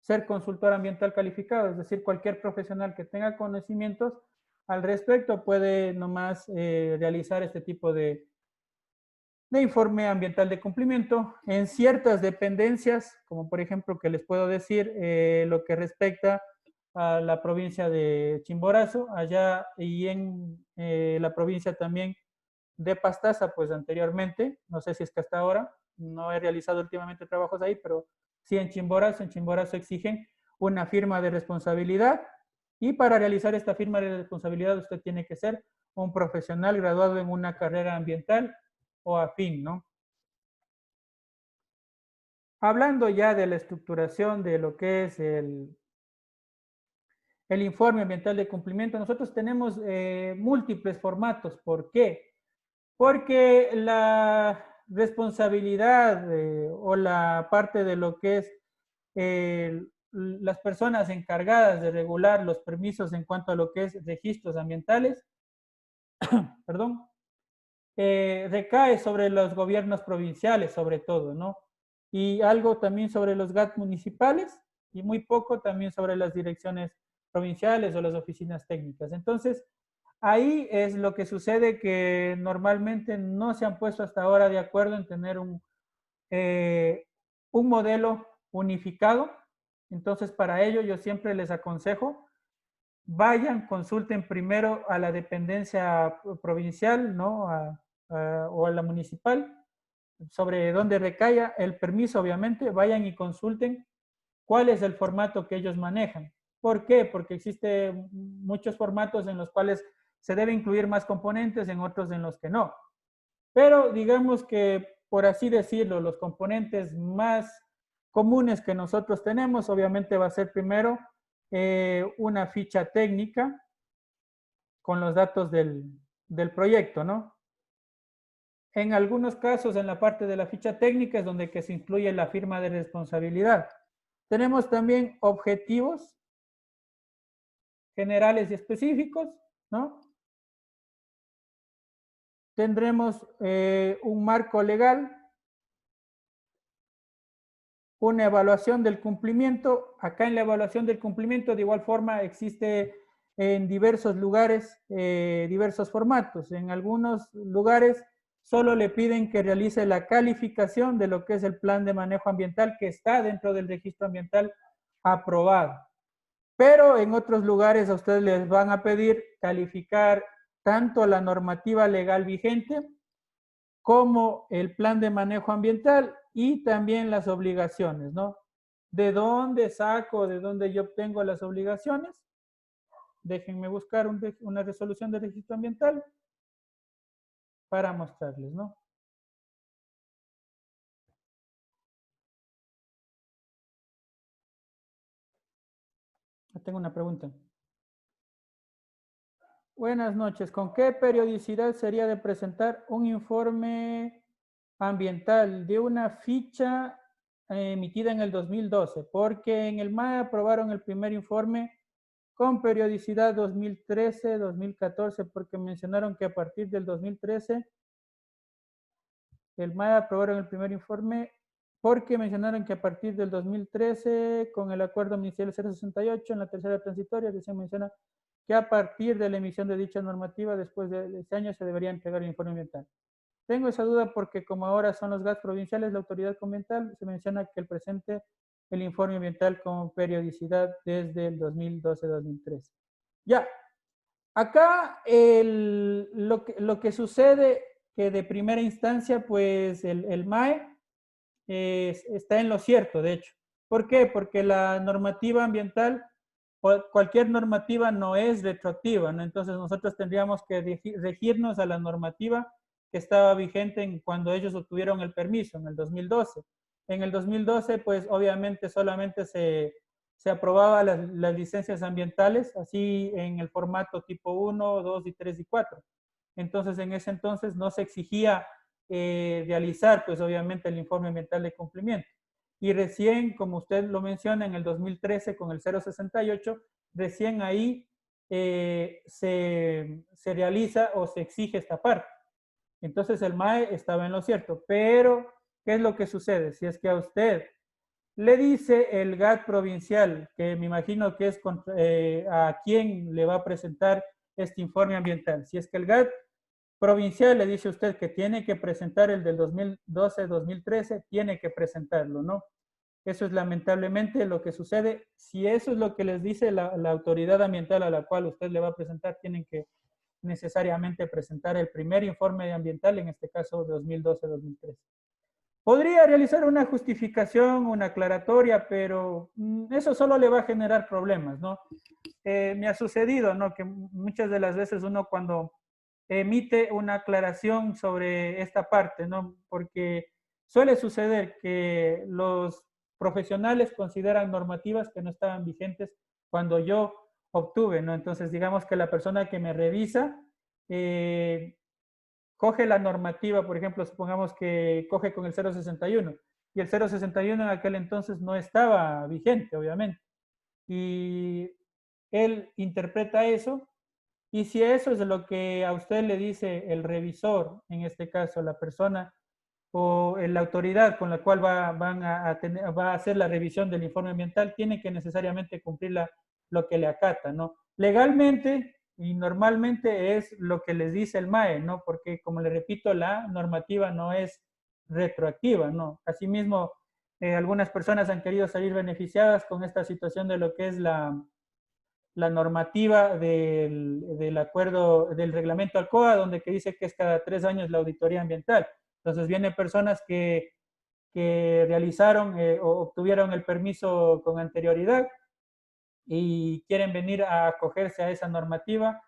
ser consultor ambiental calificado, es decir, cualquier profesional que tenga conocimientos al respecto puede nomás realizar este tipo de informe ambiental de cumplimiento en ciertas dependencias, como por ejemplo que les puedo decir lo que respecta a la provincia de Chimborazo, allá y en la provincia también de Pastaza, pues anteriormente, no sé si es que hasta ahora, no he realizado últimamente trabajos ahí, pero sí en Chimborazo exigen una firma de responsabilidad, y para realizar esta firma de responsabilidad usted tiene que ser un profesional graduado en una carrera ambiental o afín, ¿no? Hablando ya de la estructuración de lo que es el informe ambiental de cumplimiento, nosotros tenemos múltiples formatos. ¿Por qué? Porque la responsabilidad o la parte de lo que es las personas encargadas de regular los permisos en cuanto a lo que es registros ambientales, perdón, recae sobre los gobiernos provinciales, sobre todo, ¿no? Y algo también sobre los GAT municipales y muy poco también sobre las direcciones provinciales o las oficinas técnicas. Entonces, ahí es lo que sucede, que normalmente no se han puesto hasta ahora de acuerdo en tener un modelo unificado. Entonces, para ello yo siempre les aconsejo, vayan, consulten primero a la dependencia provincial, ¿no? O a la municipal, sobre dónde recaiga el permiso, obviamente, vayan y consulten cuál es el formato que ellos manejan. ¿Por qué? Porque existen muchos formatos en los cuales se debe incluir más componentes, en otros en los que no. Pero digamos que, por así decirlo, los componentes más comunes que nosotros tenemos, obviamente va a ser primero una ficha técnica con los datos del proyecto, ¿no? En algunos casos, en la parte de la ficha técnica es donde que se incluye la firma de responsabilidad. Tenemos también objetivos generales y específicos, ¿no? Tendremos un marco legal, una evaluación del cumplimiento. Acá en la evaluación del cumplimiento, de igual forma, existe en diversos lugares, diversos formatos. En algunos lugares solo le piden que realice la calificación de lo que es el plan de manejo ambiental que está dentro del registro ambiental aprobado. Pero en otros lugares a ustedes les van a pedir calificar tanto la normativa legal vigente como el plan de manejo ambiental y también las obligaciones, ¿no? ¿De dónde saco, de dónde yo obtengo las obligaciones? Déjenme buscar una resolución de registro ambiental para mostrarles, ¿no? Tengo una pregunta. Buenas noches. ¿Con qué periodicidad sería de presentar un informe ambiental de una ficha emitida en el 2012? Porque en el MAE aprobaron el primer informe con periodicidad 2013, 2014, porque mencionaron que a partir del 2013, el MAE aprobaron el primer informe porque mencionaron que a partir del 2013, con el acuerdo ministerial 068, en la tercera transitoria, recién menciona que a partir de la emisión de dicha normativa, después de este año, se debería entregar el informe ambiental. Tengo esa duda porque como ahora son los GATS provinciales, la autoridad ambiental, se menciona que el presente el informe ambiental con periodicidad desde el 2012-2013. Ya, acá lo que sucede que de primera instancia, pues el MAE está en lo cierto, de hecho. ¿Por qué? Porque la normativa ambiental, cualquier normativa no es retroactiva, ¿no? Entonces nosotros tendríamos que regirnos a la normativa que estaba vigente cuando ellos obtuvieron el permiso, en el 2012. En el 2012, pues obviamente solamente se aprobaba las licencias ambientales, así en el formato tipo 1, 2 y 3 y 4. Entonces, en ese entonces no se exigía realizar, pues obviamente, el informe ambiental de cumplimiento. Y recién, como usted lo menciona, en el 2013 con el 068, recién ahí se realiza o se exige esta parte. Entonces el MAE estaba en lo cierto, pero ¿qué es lo que sucede? Si es que a usted le dice el GAT provincial, que me imagino que es a quién le va a presentar este informe ambiental, si es que el GAT provincial le dice a usted que tiene que presentar el del 2012-2013, tiene que presentarlo, ¿no? Eso es lamentablemente lo que sucede. Si eso es lo que les dice la autoridad ambiental a la cual usted le va a presentar, tienen que necesariamente presentar el primer informe ambiental, en este caso 2012-2013. Podría realizar una justificación, una aclaratoria, pero eso solo le va a generar problemas, ¿no? Me ha sucedido, ¿no? Que muchas de las veces uno cuando emite una aclaración sobre esta parte, ¿no? Porque suele suceder que los profesionales consideran normativas que no estaban vigentes cuando yo obtuve, ¿no? Entonces, digamos que la persona que me revisa coge la normativa, por ejemplo, supongamos que coge con el 061 y el 061 en aquel entonces no estaba vigente, obviamente. Y él interpreta eso, y si eso es lo que a usted le dice el revisor, en este caso la persona o la autoridad con la cual va a hacer la revisión del informe ambiental, tiene que necesariamente cumplir lo que le acata, ¿no? Legalmente y normalmente es lo que les dice el MAE, ¿no? Porque, como le repito, la normativa no es retroactiva, ¿no? Asimismo, algunas personas han querido salir beneficiadas con esta situación de lo que es la normativa del acuerdo, del reglamento ALCOA, donde que dice que es cada 3 años la auditoría ambiental. Entonces vienen personas que realizaron o obtuvieron el permiso con anterioridad y quieren venir a acogerse a esa normativa.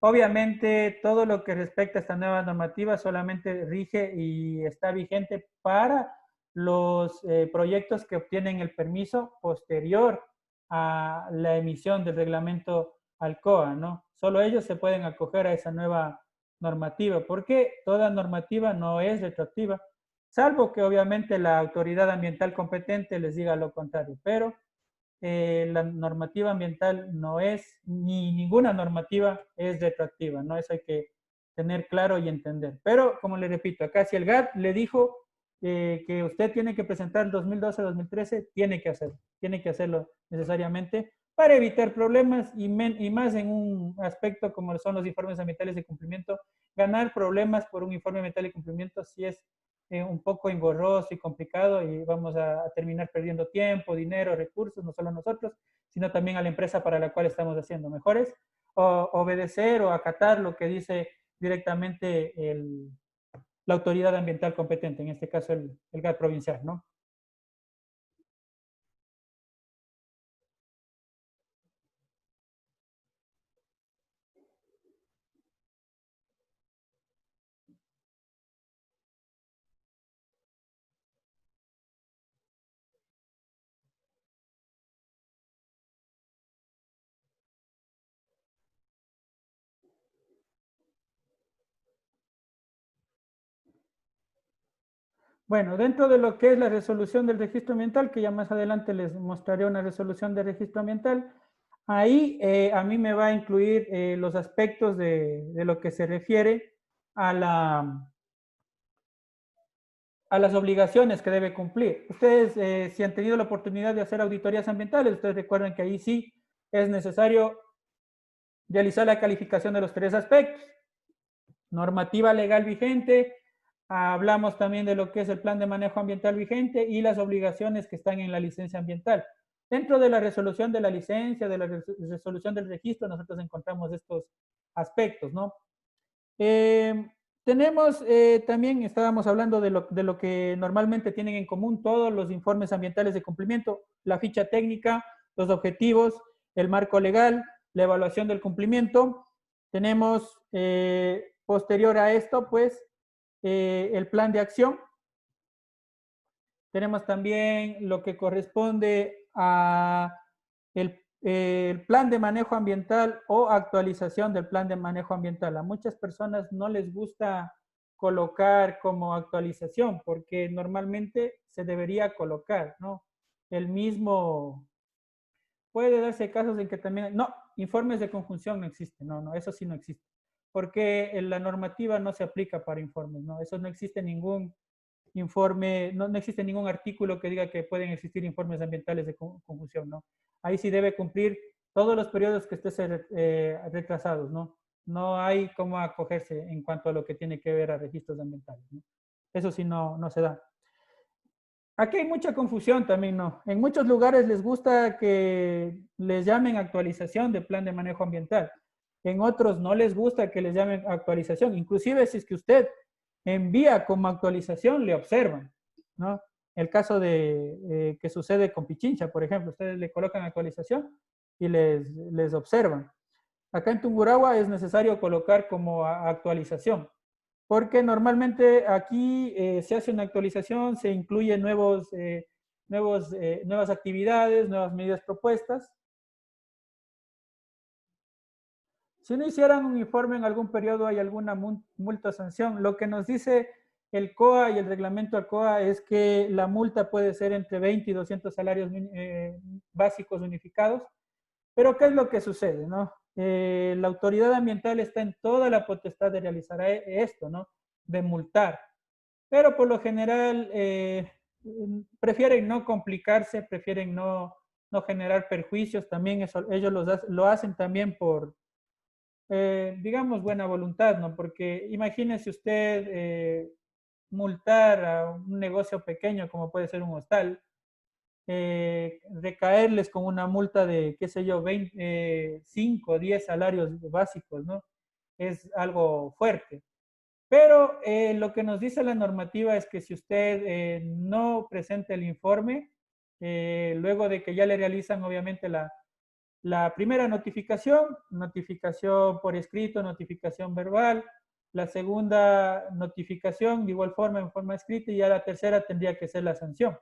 Obviamente, todo lo que respecta a esta nueva normativa solamente rige y está vigente para los proyectos que obtienen el permiso posterior a la emisión del reglamento ALCOA, ¿no? Solo ellos se pueden acoger a esa nueva normativa, porque toda normativa no es retroactiva, salvo que obviamente la autoridad ambiental competente les diga lo contrario, pero la normativa ambiental no es, ni ninguna normativa es retroactiva, ¿no? Eso hay que tener claro y entender. Pero, como le repito, acá si el GAT le dijo que usted tiene que presentar 2012-2013, tiene que hacerlo necesariamente para evitar problemas y más en un aspecto como son los informes ambientales de cumplimiento. Ganar problemas por un informe ambiental de cumplimiento sí es un poco engorroso y complicado, y vamos a terminar perdiendo tiempo, dinero, recursos, no solo nosotros, sino también a la empresa para la cual estamos haciendo. Mejores obedecer o acatar lo que dice directamente la autoridad ambiental competente, en este caso el GAT provincial, ¿no? Bueno, dentro de lo que es la resolución del registro ambiental, que ya más adelante les mostraré una resolución de registro ambiental, ahí a mí me va a incluir los aspectos de lo que se refiere a las obligaciones que debe cumplir. Ustedes, si han tenido la oportunidad de hacer auditorías ambientales, ustedes recuerdan que ahí sí es necesario realizar la calificación de los 3 aspectos. Normativa legal vigente, hablamos también de lo que es el plan de manejo ambiental vigente y las obligaciones que están en la licencia ambiental. Dentro de la resolución de la licencia, de la resolución del registro, nosotros encontramos estos aspectos, ¿no? Tenemos también, estábamos hablando de lo que normalmente tienen en común todos los informes ambientales de cumplimiento: la ficha técnica, los objetivos, el marco legal, la evaluación del cumplimiento. Tenemos posterior a esto, pues, el plan de acción. Tenemos también lo que corresponde a el plan de manejo ambiental o actualización del plan de manejo ambiental. A muchas personas no les gusta colocar como actualización, porque normalmente se debería colocar, ¿no? El mismo, puede darse casos en que también, no, informes de conjunción no existen, no, eso sí no existe, porque la normativa no se aplica para informes, ¿no? Eso no existe ningún informe, no existe ningún artículo que diga que pueden existir informes ambientales de conjunción, ¿no? Ahí sí debe cumplir todos los periodos que estén retrasados, ¿no? No hay cómo acogerse en cuanto a lo que tiene que ver a registros ambientales, ¿no? Eso sí no se da. Aquí hay mucha confusión también, ¿no? En muchos lugares les gusta que les llamen actualización de plan de manejo ambiental. En otros no les gusta que les llamen actualización. Inclusive si es que usted envía como actualización, le observan, ¿no? El caso de que sucede con Pichincha, por ejemplo, ustedes le colocan actualización y les observan. acá en Tungurahua es necesario colocar como actualización, porque normalmente aquí se hace una actualización, se incluyen nuevas actividades, nuevas medidas propuestas. Si no hicieran un informe en algún periodo, hay alguna multa o sanción. Lo que nos dice el COA y el reglamento del COA es que la multa puede ser entre 20 y 200 salarios básicos unificados. Pero ¿qué es lo que sucede, no? La autoridad ambiental está en toda la potestad de realizar esto, ¿no? De multar. Pero por lo general prefieren no complicarse, prefieren no generar perjuicios. También ellos lo hacen también por, digamos, buena voluntad, ¿no? Porque imagínese usted multar a un negocio pequeño como puede ser un hostal, recaerles con una multa de, qué sé yo, 5 o 10 salarios básicos, ¿no? Es algo fuerte. Pero lo que nos dice la normativa es que si usted no presenta el informe, luego de que ya le realizan obviamente la primera notificación por escrito, notificación verbal, la segunda notificación de igual forma en forma escrita y ya la tercera tendría que ser la sanción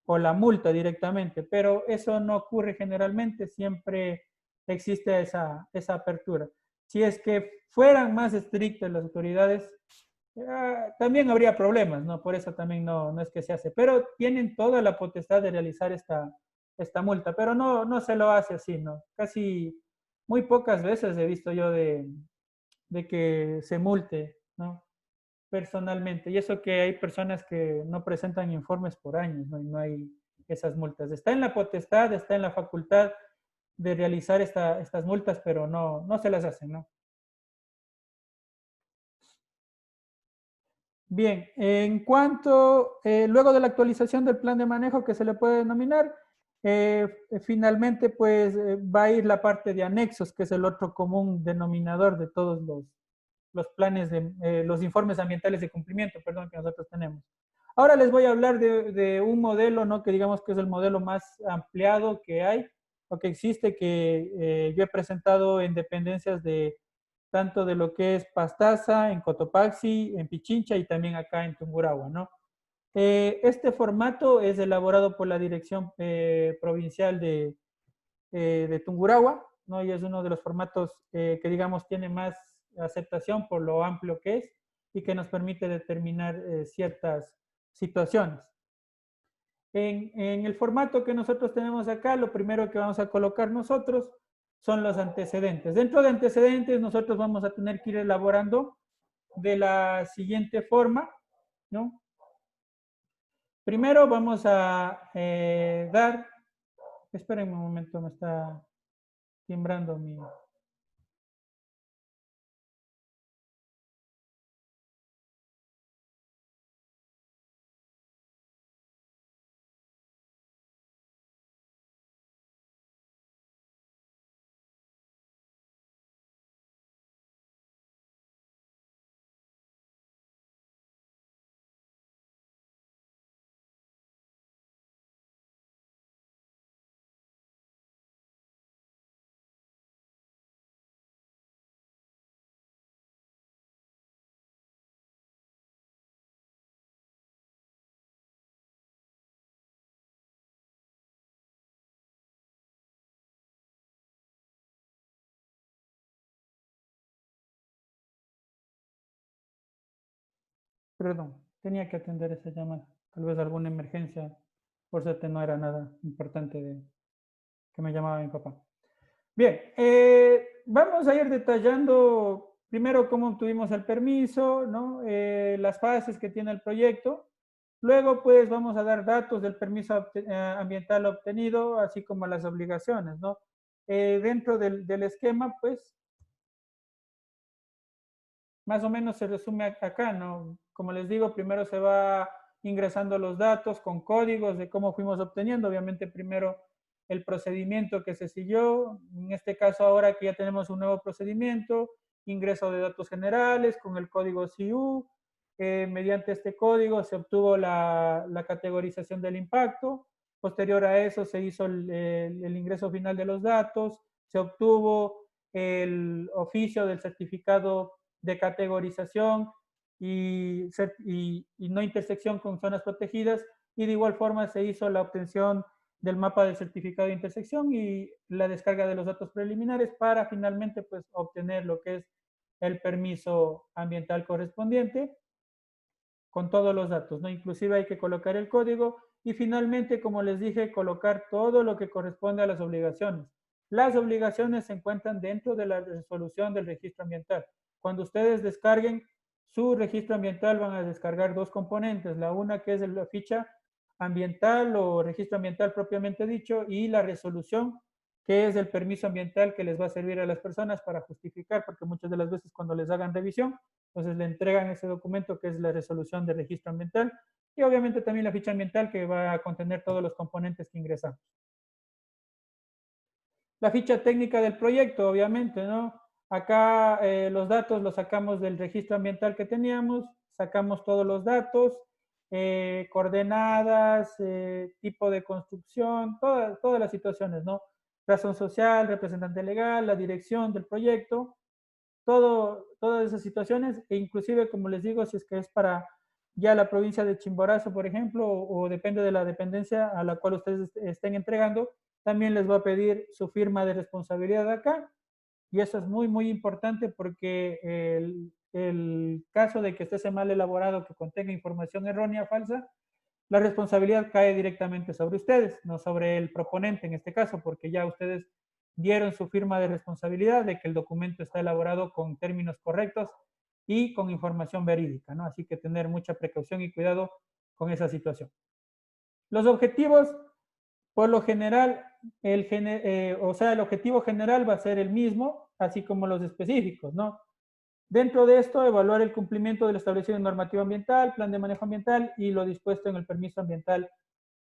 o la multa directamente, pero eso no ocurre generalmente, siempre existe esa apertura. Si es que fueran más estrictas las autoridades, también habría problemas, ¿no? Por eso también no es que se hace, pero tienen toda la potestad de realizar esta multa, pero no se lo hace así, ¿no? Casi muy pocas veces he visto yo de que se multe, ¿no? Personalmente. Y eso que hay personas que no presentan informes por años, ¿no? Y no hay esas multas. Está en la potestad, está en la facultad de realizar estas multas, pero no se las hacen, ¿no? Bien, en cuanto, luego de la actualización del plan de manejo que se le puede denominar, finalmente pues va a ir la parte de anexos, que es el otro común denominador de todos los planes de los informes ambientales de cumplimiento, perdón, que nosotros tenemos. Ahora les voy a hablar de un modelo, ¿no? Que digamos que es el modelo más ampliado que hay o que existe, que yo he presentado en dependencias de tanto de lo que es Pastaza, en Cotopaxi, en Pichincha y también acá en Tungurahua, ¿no? Este formato es elaborado por la Dirección Provincial de Tungurahua, ¿no? Y es uno de los formatos que, digamos, tiene más aceptación por lo amplio que es y que nos permite determinar ciertas situaciones. En el formato que nosotros tenemos acá, lo primero que vamos a colocar nosotros son los antecedentes. Dentro de antecedentes, nosotros vamos a tener que ir elaborando de la siguiente forma, ¿no? Primero vamos a dar, esperen un momento, me está timbrando mi... Perdón, tenía que atender esa llamada. Tal vez alguna emergencia, por suerte no era nada importante que me llamaba mi papá. Bien, vamos a ir detallando primero cómo obtuvimos el permiso, ¿no? Las fases que tiene el proyecto. Luego, pues, vamos a dar datos del permiso ambiental obtenido, así como las obligaciones, ¿no? Dentro del esquema, pues, más o menos se resume acá, ¿no? Como les digo, primero se va ingresando los datos con códigos de cómo fuimos obteniendo. Obviamente, primero el procedimiento que se siguió. En este caso, ahora que ya tenemos un nuevo procedimiento, ingreso de datos generales con el código CIU. Mediante este código se obtuvo la categorización del impacto. Posterior a eso se hizo el ingreso final de los datos. Se obtuvo el oficio del certificado de categorización y no intersección con zonas protegidas, y de igual forma se hizo la obtención del mapa del certificado de intersección y la descarga de los datos preliminares para finalmente pues obtener lo que es el permiso ambiental correspondiente con todos los datos, ¿no? Inclusive hay que colocar el código y finalmente, como les dije, colocar todo lo que corresponde a las obligaciones. Las obligaciones se encuentran dentro de la resolución del registro ambiental. Cuando ustedes descarguen su registro ambiental van a descargar dos componentes, la una que es la ficha ambiental o registro ambiental propiamente dicho y la resolución que es el permiso ambiental que les va a servir a las personas para justificar, porque muchas de las veces cuando les hagan revisión, entonces le entregan ese documento que es la resolución de registro ambiental y obviamente también la ficha ambiental que va a contener todos los componentes que ingresamos. La ficha técnica del proyecto, obviamente, ¿no? Acá los datos los sacamos del registro ambiental que teníamos, sacamos todos los datos, coordenadas, tipo de construcción, todas las situaciones, ¿no? Razón social, representante legal, la dirección del proyecto, todas esas situaciones, e inclusive, como les digo, si es que es para ya la provincia de Chimborazo, por ejemplo, o depende de la dependencia a la cual ustedes estén entregando, también les va a pedir su firma de responsabilidad acá, y eso es muy, muy importante porque el caso de que esté mal elaborado, que contenga información errónea, falsa, la responsabilidad cae directamente sobre ustedes, no sobre el proponente en este caso, porque ya ustedes dieron su firma de responsabilidad de que el documento está elaborado con términos correctos y con información verídica, ¿no? Así que tener mucha precaución y cuidado con esa situación. Los objetivos, por lo general, el objetivo general va a ser el mismo, así como los específicos, ¿no? Dentro de esto, evaluar el cumplimiento de lo establecido en normativa ambiental, plan de manejo ambiental y lo dispuesto en el permiso ambiental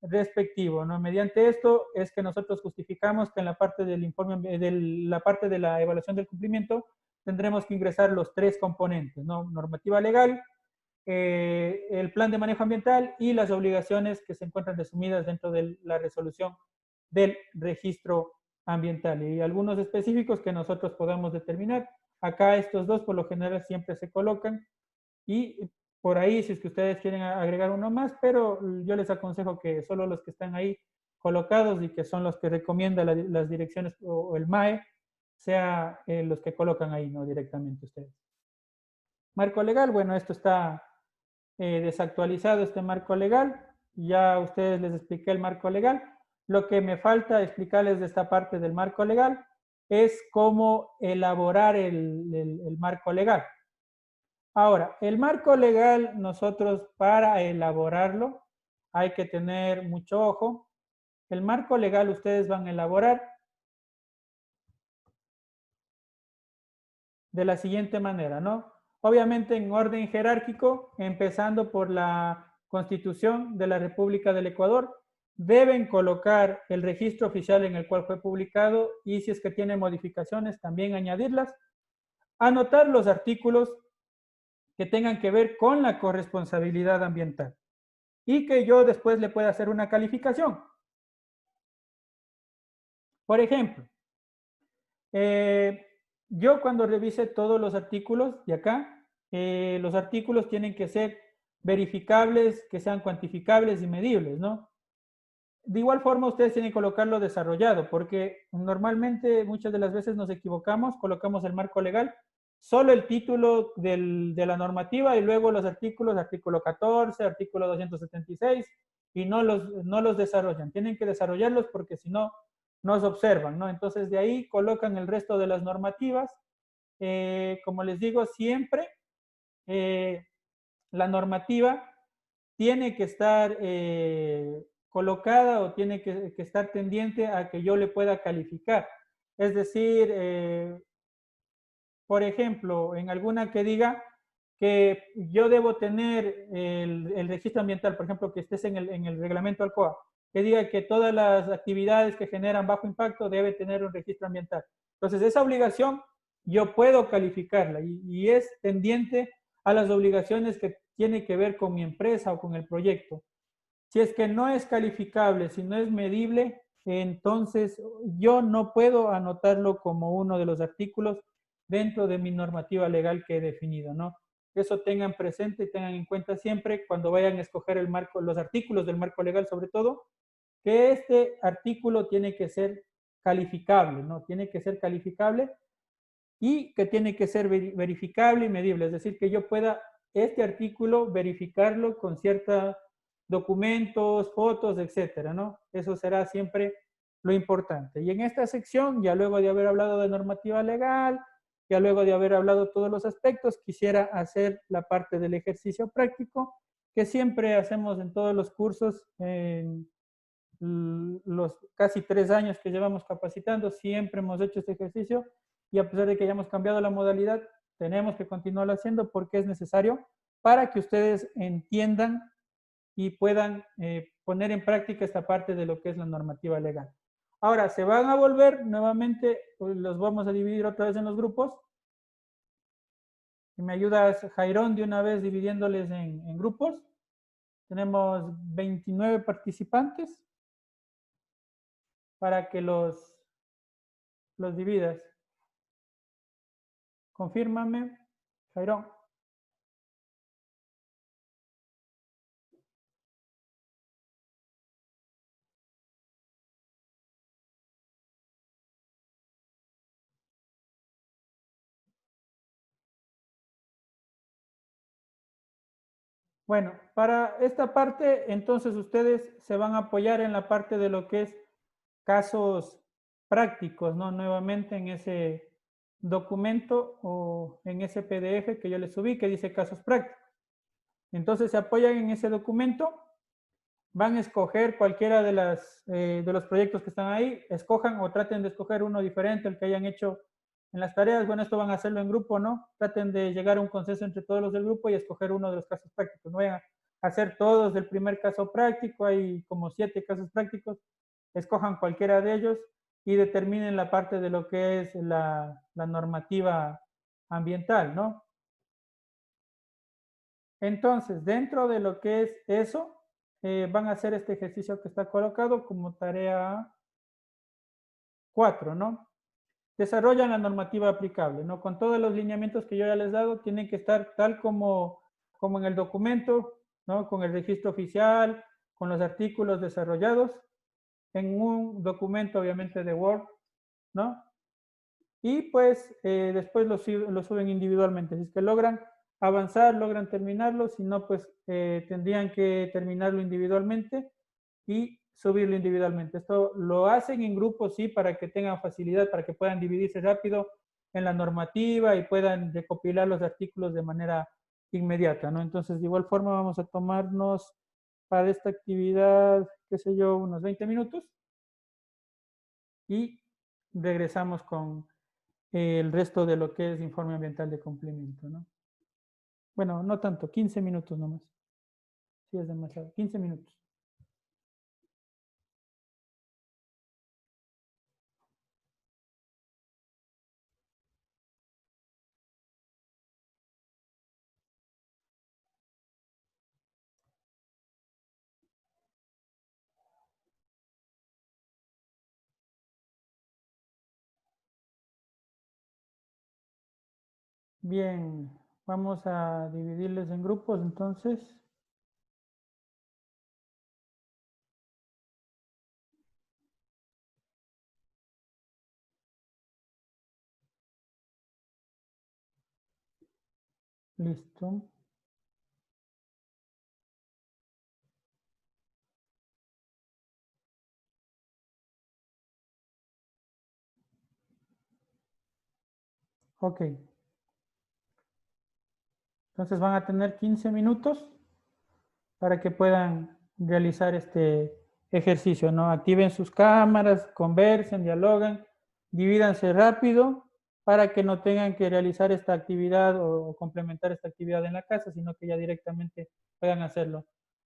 respectivo, ¿no? Mediante esto es que nosotros justificamos que en la parte del informe, la parte de la evaluación del cumplimiento, tendremos que ingresar los tres componentes, ¿no? Normativa legal, el plan de manejo ambiental y las obligaciones que se encuentran resumidas dentro de la resolución del registro ambiental y algunos específicos que nosotros podamos determinar. Acá estos dos por lo general siempre se colocan y por ahí si es que ustedes quieren agregar uno más, pero yo les aconsejo que solo los que están ahí colocados y que son los que recomienda las direcciones o el MAE, sea los que colocan ahí, no directamente ustedes. Marco legal, bueno, esto está desactualizado, este marco legal. Ya a ustedes les expliqué el marco legal. Lo que me falta explicarles de esta parte del marco legal es cómo elaborar el marco legal. Ahora, el marco legal, nosotros para elaborarlo hay que tener mucho ojo. El marco legal ustedes van a elaborar de la siguiente manera, ¿no? Obviamente en orden jerárquico, empezando por la Constitución de la República del Ecuador, deben colocar el registro oficial en el cual fue publicado y si es que tiene modificaciones, también añadirlas. Anotar los artículos que tengan que ver con la corresponsabilidad ambiental y que yo después le pueda hacer una calificación. Por ejemplo, yo cuando revise todos los artículos de acá, los artículos tienen que ser verificables, que sean cuantificables y medibles, ¿no? De igual forma, ustedes tienen que colocarlo desarrollado, porque normalmente muchas de las veces nos equivocamos, colocamos el marco legal, solo el título de la normativa y luego los artículos, artículo 14, artículo 276, y no los desarrollan. Tienen que desarrollarlos porque si no, nos observan, ¿no? Entonces, de ahí colocan el resto de las normativas. Como les digo, siempre la normativa tiene que estar colocada o tiene que estar tendiente a que yo le pueda calificar. Es decir, por ejemplo, en alguna que diga que yo debo tener el registro ambiental, por ejemplo, que estés en el reglamento ALCOA, que diga que todas las actividades que generan bajo impacto debe tener un registro ambiental. Entonces, esa obligación yo puedo calificarla y es tendiente a las obligaciones que tiene que ver con mi empresa o con el proyecto. Si es que no es calificable, si no es medible, entonces yo no puedo anotarlo como uno de los artículos dentro de mi normativa legal que he definido, ¿no? Eso tengan presente y tengan en cuenta siempre cuando vayan a escoger el marco, los artículos del marco legal sobre todo, que este artículo tiene que ser calificable, ¿no? Tiene que ser calificable y que tiene que ser verificable y medible, es decir, que yo pueda este artículo verificarlo con ciertos documentos, fotos, etcétera, ¿no? Eso será siempre lo importante. Y en esta sección, ya luego de haber hablado de normativa legal, ya luego de haber hablado todos los aspectos, quisiera hacer la parte del ejercicio práctico, que siempre hacemos en todos los cursos, en los casi 3 años que llevamos capacitando, siempre hemos hecho este ejercicio, y a pesar de que hayamos cambiado la modalidad, tenemos que continuarlo haciendo porque es necesario para que ustedes entiendan y puedan poner en práctica esta parte de lo que es la normativa legal. Ahora, se van a volver nuevamente, pues, los vamos a dividir otra vez en los grupos. ¿Me ayudas, Jairón, de una vez dividiéndoles en grupos? Tenemos 29 participantes para que los dividas. Confírmame, Jairón. Bueno, para esta parte, entonces ustedes se van a apoyar en la parte de lo que es casos prácticos, ¿no? Nuevamente en ese documento o en ese PDF que yo les subí que dice casos prácticos. Entonces se apoyan en ese documento, van a escoger cualquiera de los proyectos que están ahí, escojan o traten de escoger uno diferente, el que hayan hecho en las tareas. Bueno, esto van a hacerlo en grupo, ¿no? Traten de llegar a un consenso entre todos los del grupo y escoger uno de los casos prácticos. No vayan a hacer todos del primer caso práctico, hay como 7 casos prácticos. Escojan cualquiera de ellos y determinen la parte de lo que es la normativa ambiental, ¿no? Entonces, dentro de lo que es eso, van a hacer este ejercicio que está colocado como tarea 4, ¿no? Desarrollan la normativa aplicable, ¿no? Con todos los lineamientos que yo ya les he dado, tienen que estar tal como en el documento, ¿no? Con el registro oficial, con los artículos desarrollados, en un documento obviamente de Word, ¿no? Y pues después lo suben individualmente. Si es que logran avanzar, logran terminarlo, si no, pues tendrían que terminarlo individualmente y subirlo individualmente. Esto lo hacen en grupos, sí, para que tengan facilidad, para que puedan dividirse rápido en la normativa y puedan recopilar los artículos de manera inmediata, ¿no? Entonces, de igual forma, vamos a tomarnos para esta actividad, qué sé yo, unos 20 minutos y regresamos con el resto de lo que es informe ambiental de cumplimiento, ¿no? Bueno, no tanto, 15 minutos nomás. Sí, es demasiado, 15 minutos. Bien, vamos a dividirles en grupos entonces. Listo. Ok. Entonces van a tener 15 minutos para que puedan realizar este ejercicio, ¿no? Activen sus cámaras, conversen, dialogan, divídanse rápido para que no tengan que realizar esta actividad o complementar esta actividad en la casa, sino que ya directamente puedan hacerlo.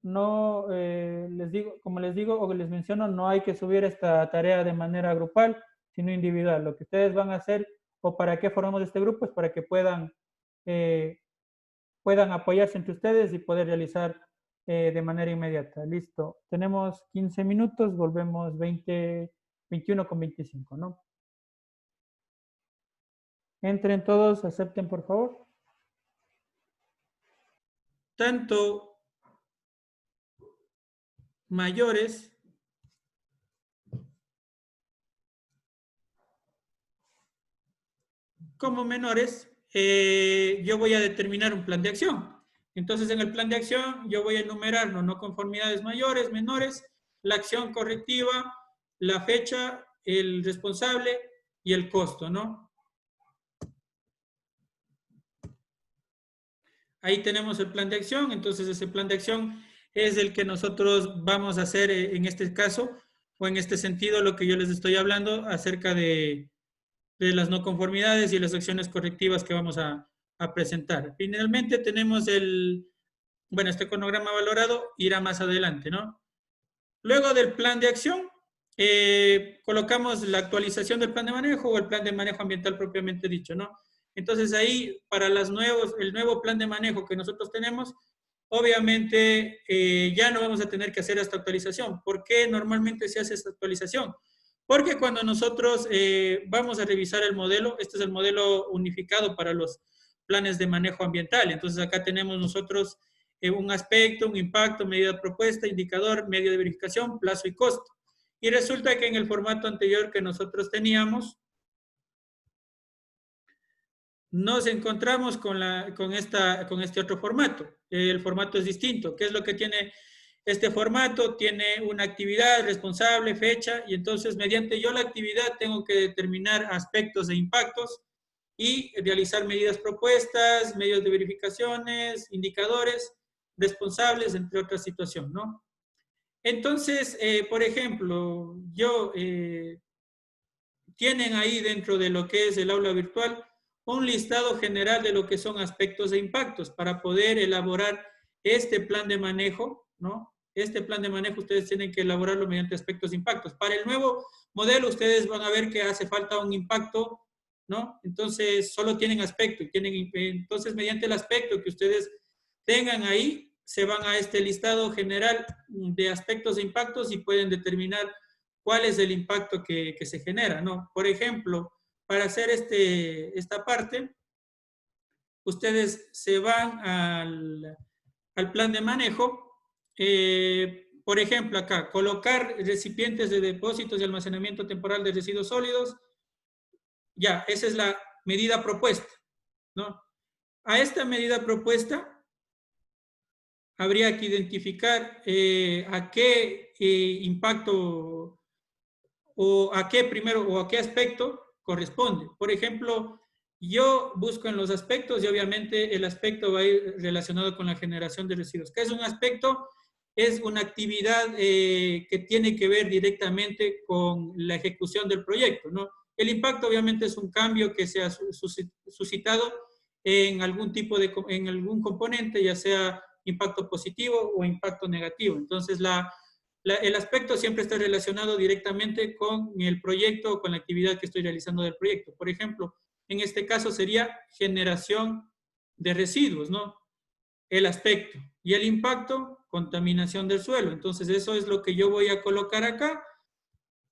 No, les digo, como les digo o les menciono, no hay que subir esta tarea de manera grupal, sino individual. Lo que ustedes van a hacer o para qué formamos este grupo es para que puedan apoyarse entre ustedes y poder realizar de manera inmediata. Listo. Tenemos 15 minutos, volvemos 21:25, ¿no? Entren todos, acepten por favor. Tanto mayores como menores, yo voy a determinar un plan de acción. Entonces, en el plan de acción, yo voy a enumerar los no conformidades mayores, menores, la acción correctiva, la fecha, el responsable y el costo, ¿no? Ahí tenemos el plan de acción. Entonces, ese plan de acción es el que nosotros vamos a hacer en este caso, o en este sentido, lo que yo les estoy hablando acerca de las no conformidades y las acciones correctivas que vamos a presentar. Finalmente tenemos este cronograma valorado irá más adelante, ¿no? Luego del plan de acción, colocamos la actualización del plan de manejo o el plan de manejo ambiental propiamente dicho, ¿no? Entonces ahí, para el nuevo plan de manejo que nosotros tenemos, obviamente ya no vamos a tener que hacer esta actualización. ¿Por qué normalmente se hace esta actualización? Porque cuando nosotros vamos a revisar el modelo, este es el modelo unificado para los planes de manejo ambiental. Entonces acá tenemos nosotros un aspecto, un impacto, medida propuesta, indicador, medio de verificación, plazo y costo. Y resulta que en el formato anterior que nosotros teníamos, nos encontramos con este otro formato. El formato es distinto. ¿Qué es lo que tiene este formato? Tiene una actividad, responsable, fecha, y entonces mediante yo la actividad tengo que determinar aspectos e impactos y realizar medidas propuestas, medios de verificaciones, indicadores, responsables, entre otras situaciones, ¿no? Entonces, por ejemplo, tienen ahí dentro de lo que es el aula virtual un listado general de lo que son aspectos e impactos para poder elaborar este plan de manejo, ¿no? Este plan de manejo ustedes tienen que elaborarlo mediante aspectos e impactos. Para el nuevo modelo ustedes van a ver que hace falta un impacto, ¿no? Entonces solo tienen aspecto. Entonces mediante el aspecto que ustedes tengan ahí, se van a este listado general de aspectos e impactos y pueden determinar cuál es el impacto que se genera, ¿no? Por ejemplo, para hacer esta parte, ustedes se van al plan de manejo. Por ejemplo, acá, colocar recipientes de depósitos y almacenamiento temporal de residuos sólidos. Ya, esa es la medida propuesta, ¿no? A esta medida propuesta habría que identificar a qué impacto o a qué aspecto corresponde. Por ejemplo, yo busco en los aspectos y obviamente el aspecto va a ir relacionado con la generación de residuos. ¿Qué es un aspecto? Es una actividad que tiene que ver directamente con la ejecución del proyecto, ¿no? El impacto obviamente es un cambio que se ha suscitado en algún componente, ya sea impacto positivo o impacto negativo. Entonces, el aspecto siempre está relacionado directamente con el proyecto o con la actividad que estoy realizando del proyecto. Por ejemplo, en este caso sería generación de residuos, ¿no? El aspecto. Y el impacto, contaminación del suelo. Entonces, eso es lo que yo voy a colocar acá.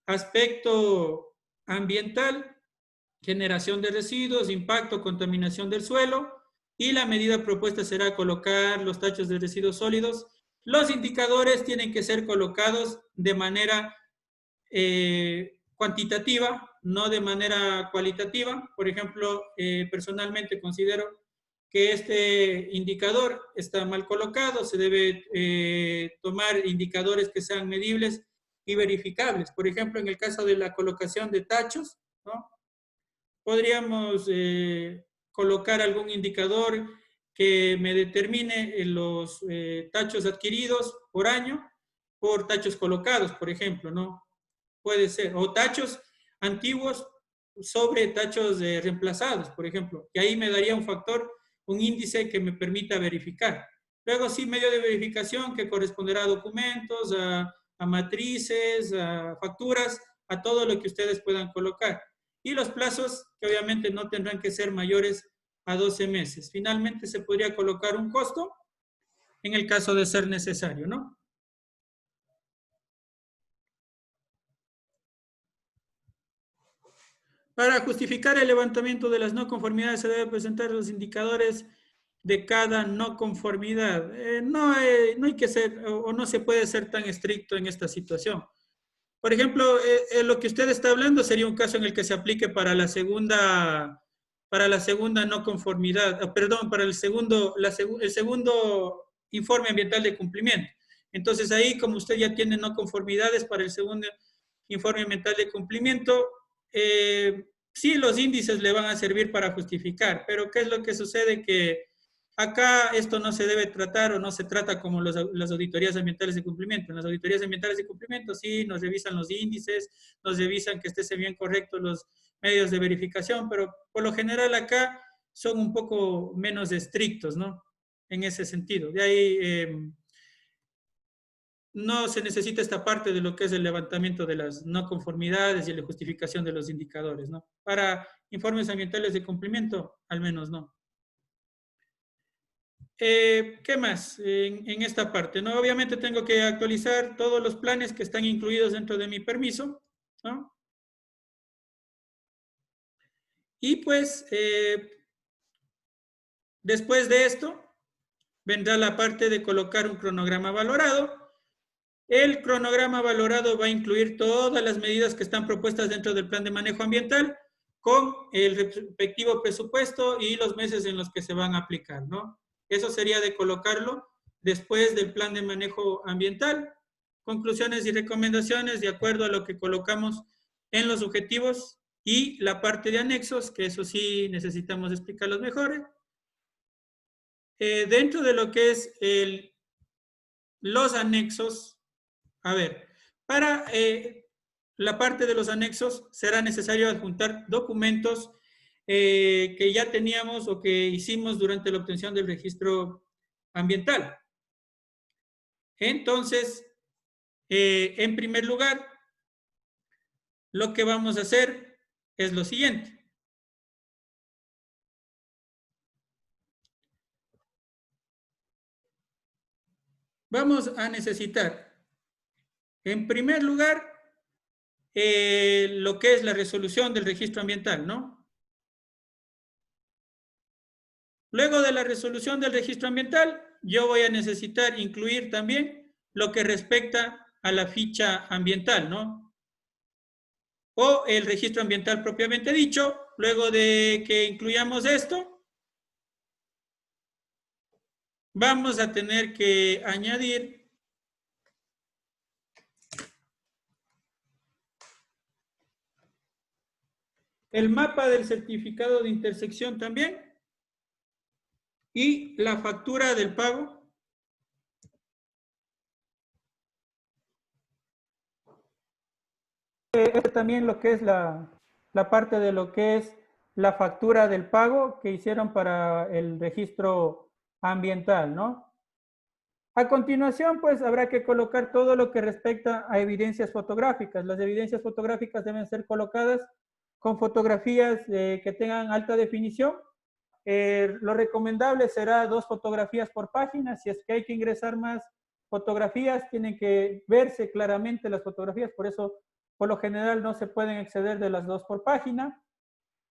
Aspecto ambiental, generación de residuos, impacto, contaminación del suelo. Y la medida propuesta será colocar los tachos de residuos sólidos. Los indicadores tienen que ser colocados de manera cuantitativa, no de manera cualitativa. Por ejemplo, personalmente considero que este indicador está mal colocado. Se debe tomar indicadores que sean medibles y verificables. Por ejemplo, en el caso de la colocación de tachos, ¿no? Podríamos colocar algún indicador que me determine los tachos adquiridos por año por tachos colocados, por ejemplo, ¿no? Puede ser, o tachos antiguos sobre tachos reemplazados, por ejemplo, y ahí me daría un índice que me permita verificar. Luego sí, medio de verificación que corresponderá a documentos, a matrices, a facturas, a todo lo que ustedes puedan colocar. Y los plazos que obviamente no tendrán que ser mayores a 12 meses. Finalmente se podría colocar un costo en el caso de ser necesario, ¿no? Para justificar el levantamiento de las no conformidades se deben presentar los indicadores de cada no conformidad. No hay que ser o no se puede ser tan estricto en esta situación. Por ejemplo, lo que usted está hablando sería un caso en el que se aplique para la segunda no conformidad, perdón, para el segundo informe ambiental de cumplimiento. Entonces ahí, como usted ya tiene no conformidades para el segundo informe ambiental de cumplimiento, sí, los índices le van a servir para justificar, pero ¿qué es lo que sucede? Que acá esto no se debe tratar o no se trata como las auditorías ambientales de cumplimiento. En las auditorías ambientales de cumplimiento sí nos revisan los índices, nos revisan que esté bien correctos los medios de verificación, pero por lo general acá son un poco menos estrictos, ¿no? En ese sentido. De ahí no se necesita esta parte de lo que es el levantamiento de las no conformidades y la justificación de los indicadores, ¿no? Para informes ambientales de cumplimiento, al menos no. ¿Qué más en esta parte? ¿No? Obviamente tengo que actualizar todos los planes que están incluidos dentro de mi permiso, ¿no? Y pues, después de esto, vendrá la parte de colocar un cronograma valorado. El cronograma valorado va a incluir todas las medidas que están propuestas dentro del plan de manejo ambiental con el respectivo presupuesto y los meses en los que se van a aplicar, ¿no? Eso sería de colocarlo después del plan de manejo ambiental. Conclusiones y recomendaciones de acuerdo a lo que colocamos en los objetivos y la parte de anexos, que eso sí necesitamos explicarlos mejor. Dentro de lo que es los anexos, a ver, para la parte de los anexos será necesario adjuntar documentos que ya teníamos o que hicimos durante la obtención del registro ambiental. Entonces, en primer lugar, lo que vamos a hacer es lo siguiente. Vamos a necesitar, en primer lugar, lo que es la resolución del registro ambiental, ¿no? Luego de la resolución del registro ambiental, yo voy a necesitar incluir también lo que respecta a la ficha ambiental, ¿no? O el registro ambiental propiamente dicho. Luego de que incluyamos esto, vamos a tener que añadir el mapa del certificado de intersección también y la factura del pago. También lo que es la parte de lo que es la factura del pago que hicieron para el registro ambiental, ¿no? A continuación, pues habrá que colocar todo lo que respecta a evidencias fotográficas. Las evidencias fotográficas deben ser colocadas con fotografías que tengan alta definición. Lo recomendable será 2 fotografías por página. Si es que hay que ingresar más fotografías, tienen que verse claramente las fotografías. Por eso, por lo general, no se pueden exceder de las 2 por página.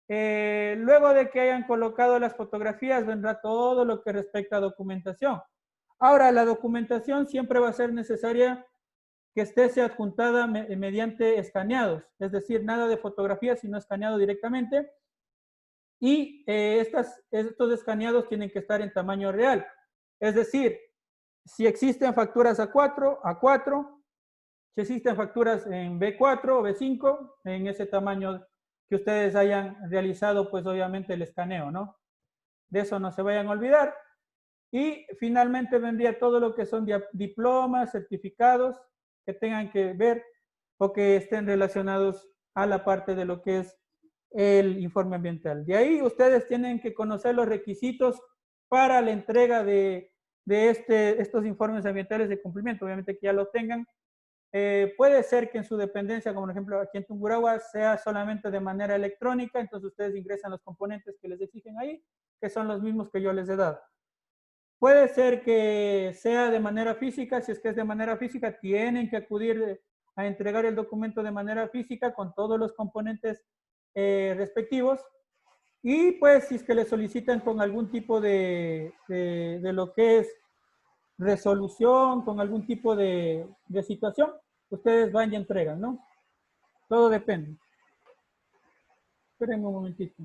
Luego de que hayan colocado las fotografías, vendrá todo lo que respecta a documentación. Ahora, la documentación siempre va a ser necesaria que esté adjuntada mediante escaneados, es decir, nada de fotografías, sino escaneado directamente. Y estos escaneados tienen que estar en tamaño real. Es decir, si existen facturas A4, A4, si existen facturas en B4 o B5, en ese tamaño que ustedes hayan realizado, pues obviamente el escaneo, ¿no? De eso no se vayan a olvidar. Y finalmente vendría todo lo que son diplomas, certificados que tengan que ver o que estén relacionados a la parte de lo que es el informe ambiental. De ahí ustedes tienen que conocer los requisitos para la entrega de estos informes ambientales de cumplimiento. Obviamente que ya lo tengan. Puede ser que en su dependencia, como por ejemplo aquí en Tungurahua, sea solamente de manera electrónica, entonces ustedes ingresan los componentes que les exigen ahí, que son los mismos que yo les he dado. Puede ser que sea de manera física. Si es que es de manera física, tienen que acudir a entregar el documento de manera física con todos los componentes respectivos. Y pues si es que le solicitan con algún tipo de lo que es resolución, con algún tipo de situación, ustedes van y entregan, ¿no? Todo depende. Esperen un momentito.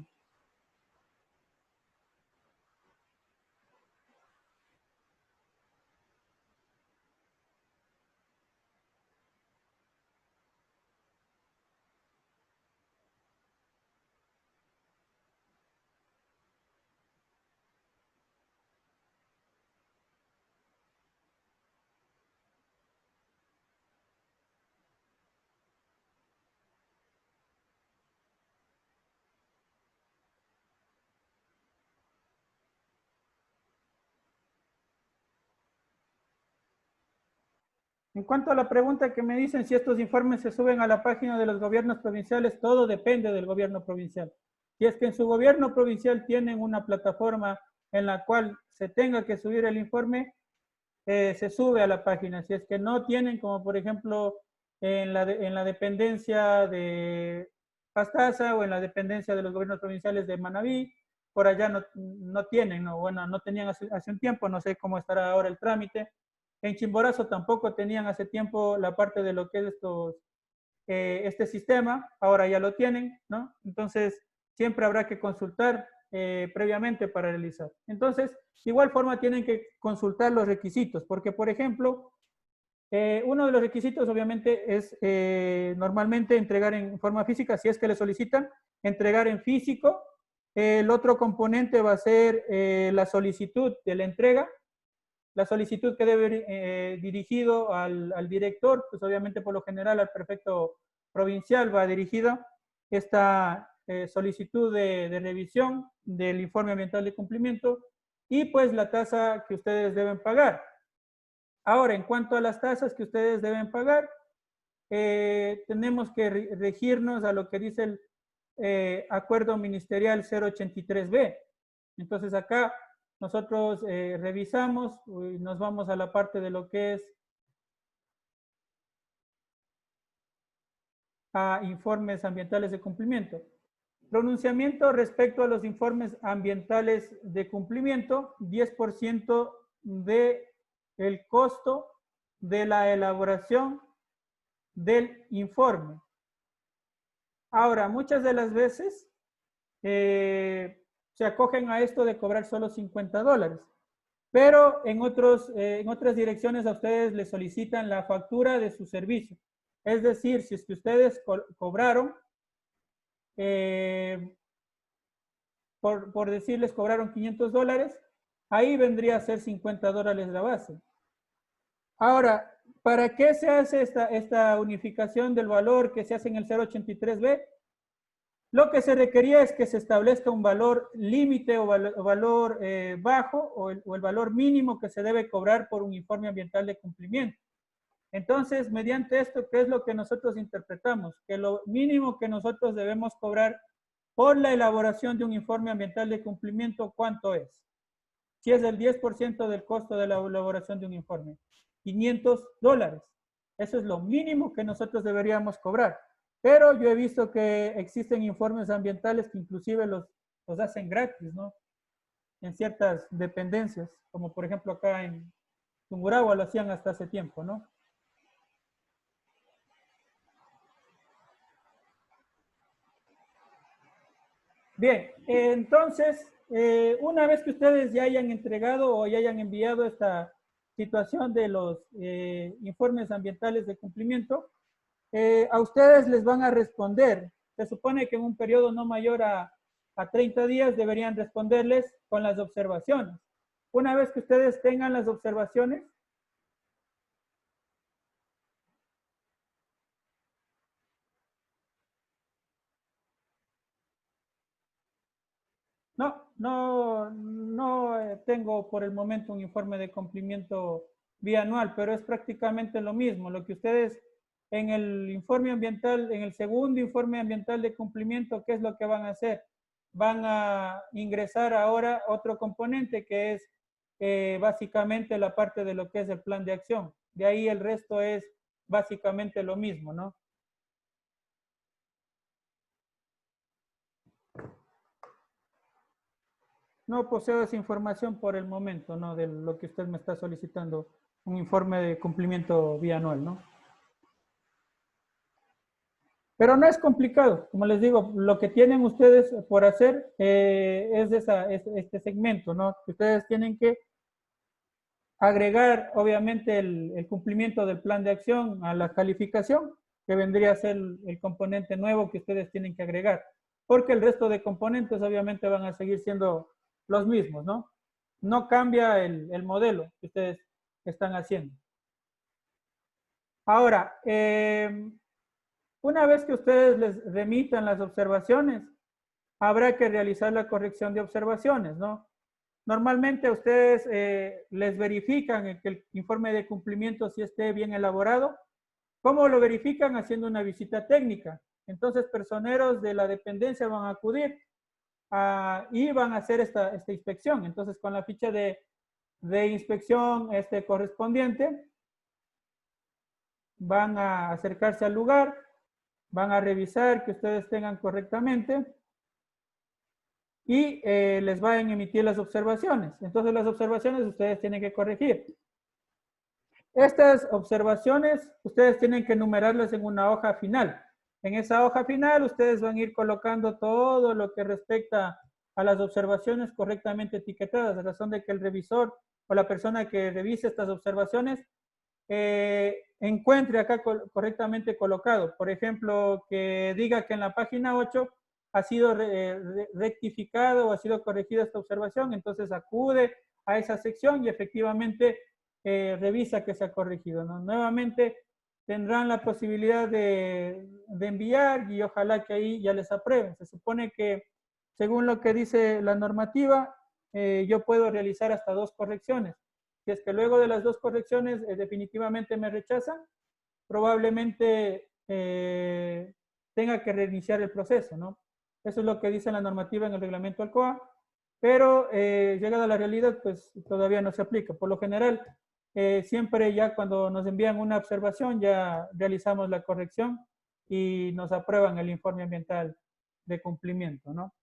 En cuanto a la pregunta que me dicen si estos informes se suben a la página de los gobiernos provinciales, todo depende del gobierno provincial. Si es que en su gobierno provincial tienen una plataforma en la cual se tenga que subir el informe, se sube a la página. Si es que no tienen, como por ejemplo en la dependencia de Pastaza o en la dependencia de los gobiernos provinciales de Manabí, por allá no tienen, ¿no? Bueno, no tenían hace un tiempo, no sé cómo estará ahora el trámite. En Chimborazo tampoco tenían hace tiempo la parte de lo que es este sistema, ahora ya lo tienen, ¿no? Entonces, siempre habrá que consultar previamente para realizar. Entonces, de igual forma tienen que consultar los requisitos, porque, por ejemplo, uno de los requisitos obviamente es normalmente entregar en forma física, si es que le solicitan, entregar en físico. El otro componente va a ser la solicitud de la entrega. La solicitud que debe ir dirigido al director, pues obviamente por lo general al prefecto provincial va dirigida esta solicitud de revisión del informe ambiental de cumplimiento y pues la tasa que ustedes deben pagar. Ahora, en cuanto a las tasas que ustedes deben pagar, tenemos que regirnos a lo que dice el acuerdo ministerial 083B. Entonces acá nosotros revisamos y nos vamos a la parte de lo que es a informes ambientales de cumplimiento. Pronunciamiento respecto a los informes ambientales de cumplimiento, 10% del costo de la elaboración del informe. Ahora, muchas de las veces se acogen a esto de cobrar solo $50. Pero en otras direcciones a ustedes les solicitan la factura de su servicio. Es decir, si es que ustedes cobraron, por decirles, cobraron $500, ahí vendría a ser $50 la base. Ahora, ¿para qué se hace esta unificación del valor que se hace en el 083B? Lo que se requería es que se establezca un valor límite o valor bajo o el valor mínimo que se debe cobrar por un informe ambiental de cumplimiento. Entonces, mediante esto, ¿qué es lo que nosotros interpretamos? Que lo mínimo que nosotros debemos cobrar por la elaboración de un informe ambiental de cumplimiento, ¿cuánto es? Si es el 10% del costo de la elaboración de un informe, $500. Eso es lo mínimo que nosotros deberíamos cobrar. Pero yo he visto que existen informes ambientales que inclusive los hacen gratis, ¿no? En ciertas dependencias, como por ejemplo acá en Tungurahua lo hacían hasta hace tiempo, ¿no? Bien, entonces, una vez que ustedes ya hayan entregado o ya hayan enviado esta situación de los informes ambientales de cumplimiento, a ustedes les van a responder. Se supone que en un periodo no mayor a 30 días deberían responderles con las observaciones. Una vez que ustedes tengan las observaciones, no tengo por el momento un informe de cumplimiento bianual, pero es prácticamente lo mismo. Lo que ustedes en el informe ambiental, en el segundo informe ambiental de cumplimiento, ¿qué es lo que van a hacer? Van a ingresar ahora otro componente que es básicamente la parte de lo que es el plan de acción. De ahí el resto es básicamente lo mismo, ¿no? No poseo esa información por el momento, ¿no? De lo que usted me está solicitando, un informe de cumplimiento bianual, ¿no? Pero no es complicado, como les digo, lo que tienen ustedes por hacer es este segmento, ¿no? Ustedes tienen que agregar, obviamente, el cumplimiento del plan de acción a la calificación, que vendría a ser el componente nuevo que ustedes tienen que agregar, porque el resto de componentes obviamente van a seguir siendo los mismos, ¿no? No cambia el modelo que ustedes están haciendo. Ahora, una vez que ustedes les remitan las observaciones, habrá que realizar la corrección de observaciones, ¿no? Normalmente ustedes les verifican que el informe de cumplimiento si esté bien elaborado. ¿Cómo lo verifican? Haciendo una visita técnica. Entonces, personeros de la dependencia van a acudir y van a hacer esta inspección. Entonces, con la ficha de inspección correspondiente, van a acercarse al lugar, van a revisar que ustedes tengan correctamente y les van a emitir las observaciones. Entonces, las observaciones ustedes tienen que corregir. Estas observaciones ustedes tienen que numerarlas en una hoja final. En esa hoja final ustedes van a ir colocando todo lo que respecta a las observaciones correctamente etiquetadas, a razón de que el revisor o la persona que revise estas observaciones encuentre acá correctamente colocado. Por ejemplo, que diga que en la página 8 ha sido rectificado o ha sido corregida esta observación, entonces acude a esa sección y efectivamente revisa que se ha corregido, ¿no? Nuevamente tendrán la posibilidad de enviar y ojalá que ahí ya les aprueben. Se supone que según lo que dice la normativa, yo puedo realizar hasta 2 correcciones. Si es que luego de las 2 correcciones definitivamente me rechazan, probablemente tenga que reiniciar el proceso, ¿no? Eso es lo que dice la normativa en el reglamento Alcoa, pero llegada a la realidad, pues todavía no se aplica. Por lo general, siempre ya cuando nos envían una observación, ya realizamos la corrección y nos aprueban el informe ambiental de cumplimiento, ¿no?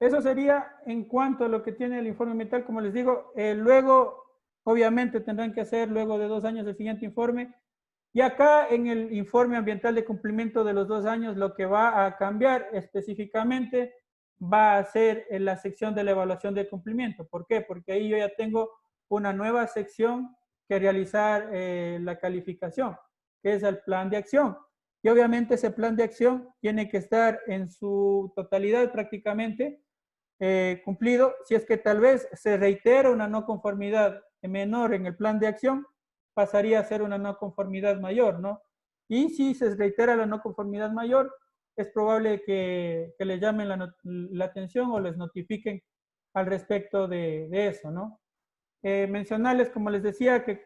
Eso sería en cuanto a lo que tiene el informe ambiental. Como les digo, luego, obviamente, tendrán que hacer luego de 2 años el siguiente informe. Y acá en el informe ambiental de cumplimiento de los 2 años, lo que va a cambiar específicamente va a ser en la sección de la evaluación de cumplimiento. ¿Por qué? Porque ahí yo ya tengo una nueva sección que realizar la calificación, que es el plan de acción. Y obviamente ese plan de acción tiene que estar en su totalidad prácticamente cumplido. Si es que tal vez se reitera una no conformidad menor en el plan de acción, pasaría a ser una no conformidad mayor, ¿no? Y si se reitera la no conformidad mayor, es probable que les llamen la atención o les notifiquen al respecto de eso, ¿no? Mencionarles, como les decía, que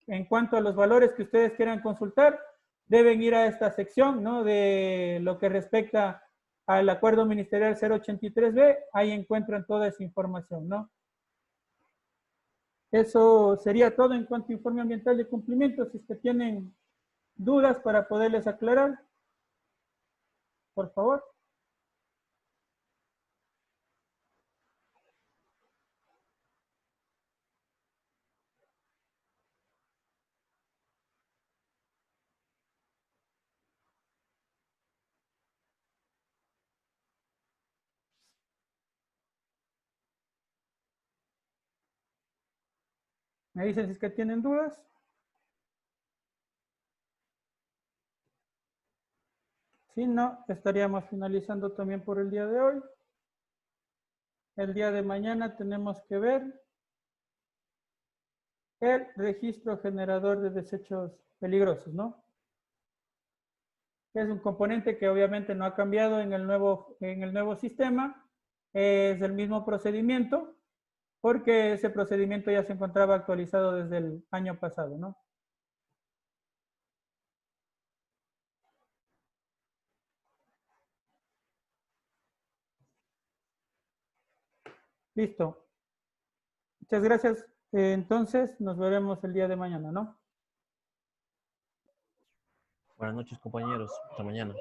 en cuanto a los valores que ustedes quieran consultar, deben ir a esta sección, ¿no? De lo que respecta al acuerdo ministerial 083B, ahí encuentran toda esa información, ¿no? Eso sería todo en cuanto a informe ambiental de cumplimiento. Si es que tienen dudas para poderles aclarar, por favor. Me dicen si es que tienen dudas. Si no, estaríamos finalizando también por el día de hoy. El día de mañana tenemos que ver el registro generador de desechos peligrosos, ¿no? Es un componente que obviamente no ha cambiado en el nuevo sistema. Es el mismo procedimiento, porque ese procedimiento ya se encontraba actualizado desde el año pasado, ¿no? Listo. Muchas gracias. Entonces, nos veremos el día de mañana, ¿no? Buenas noches, compañeros. Hasta mañana.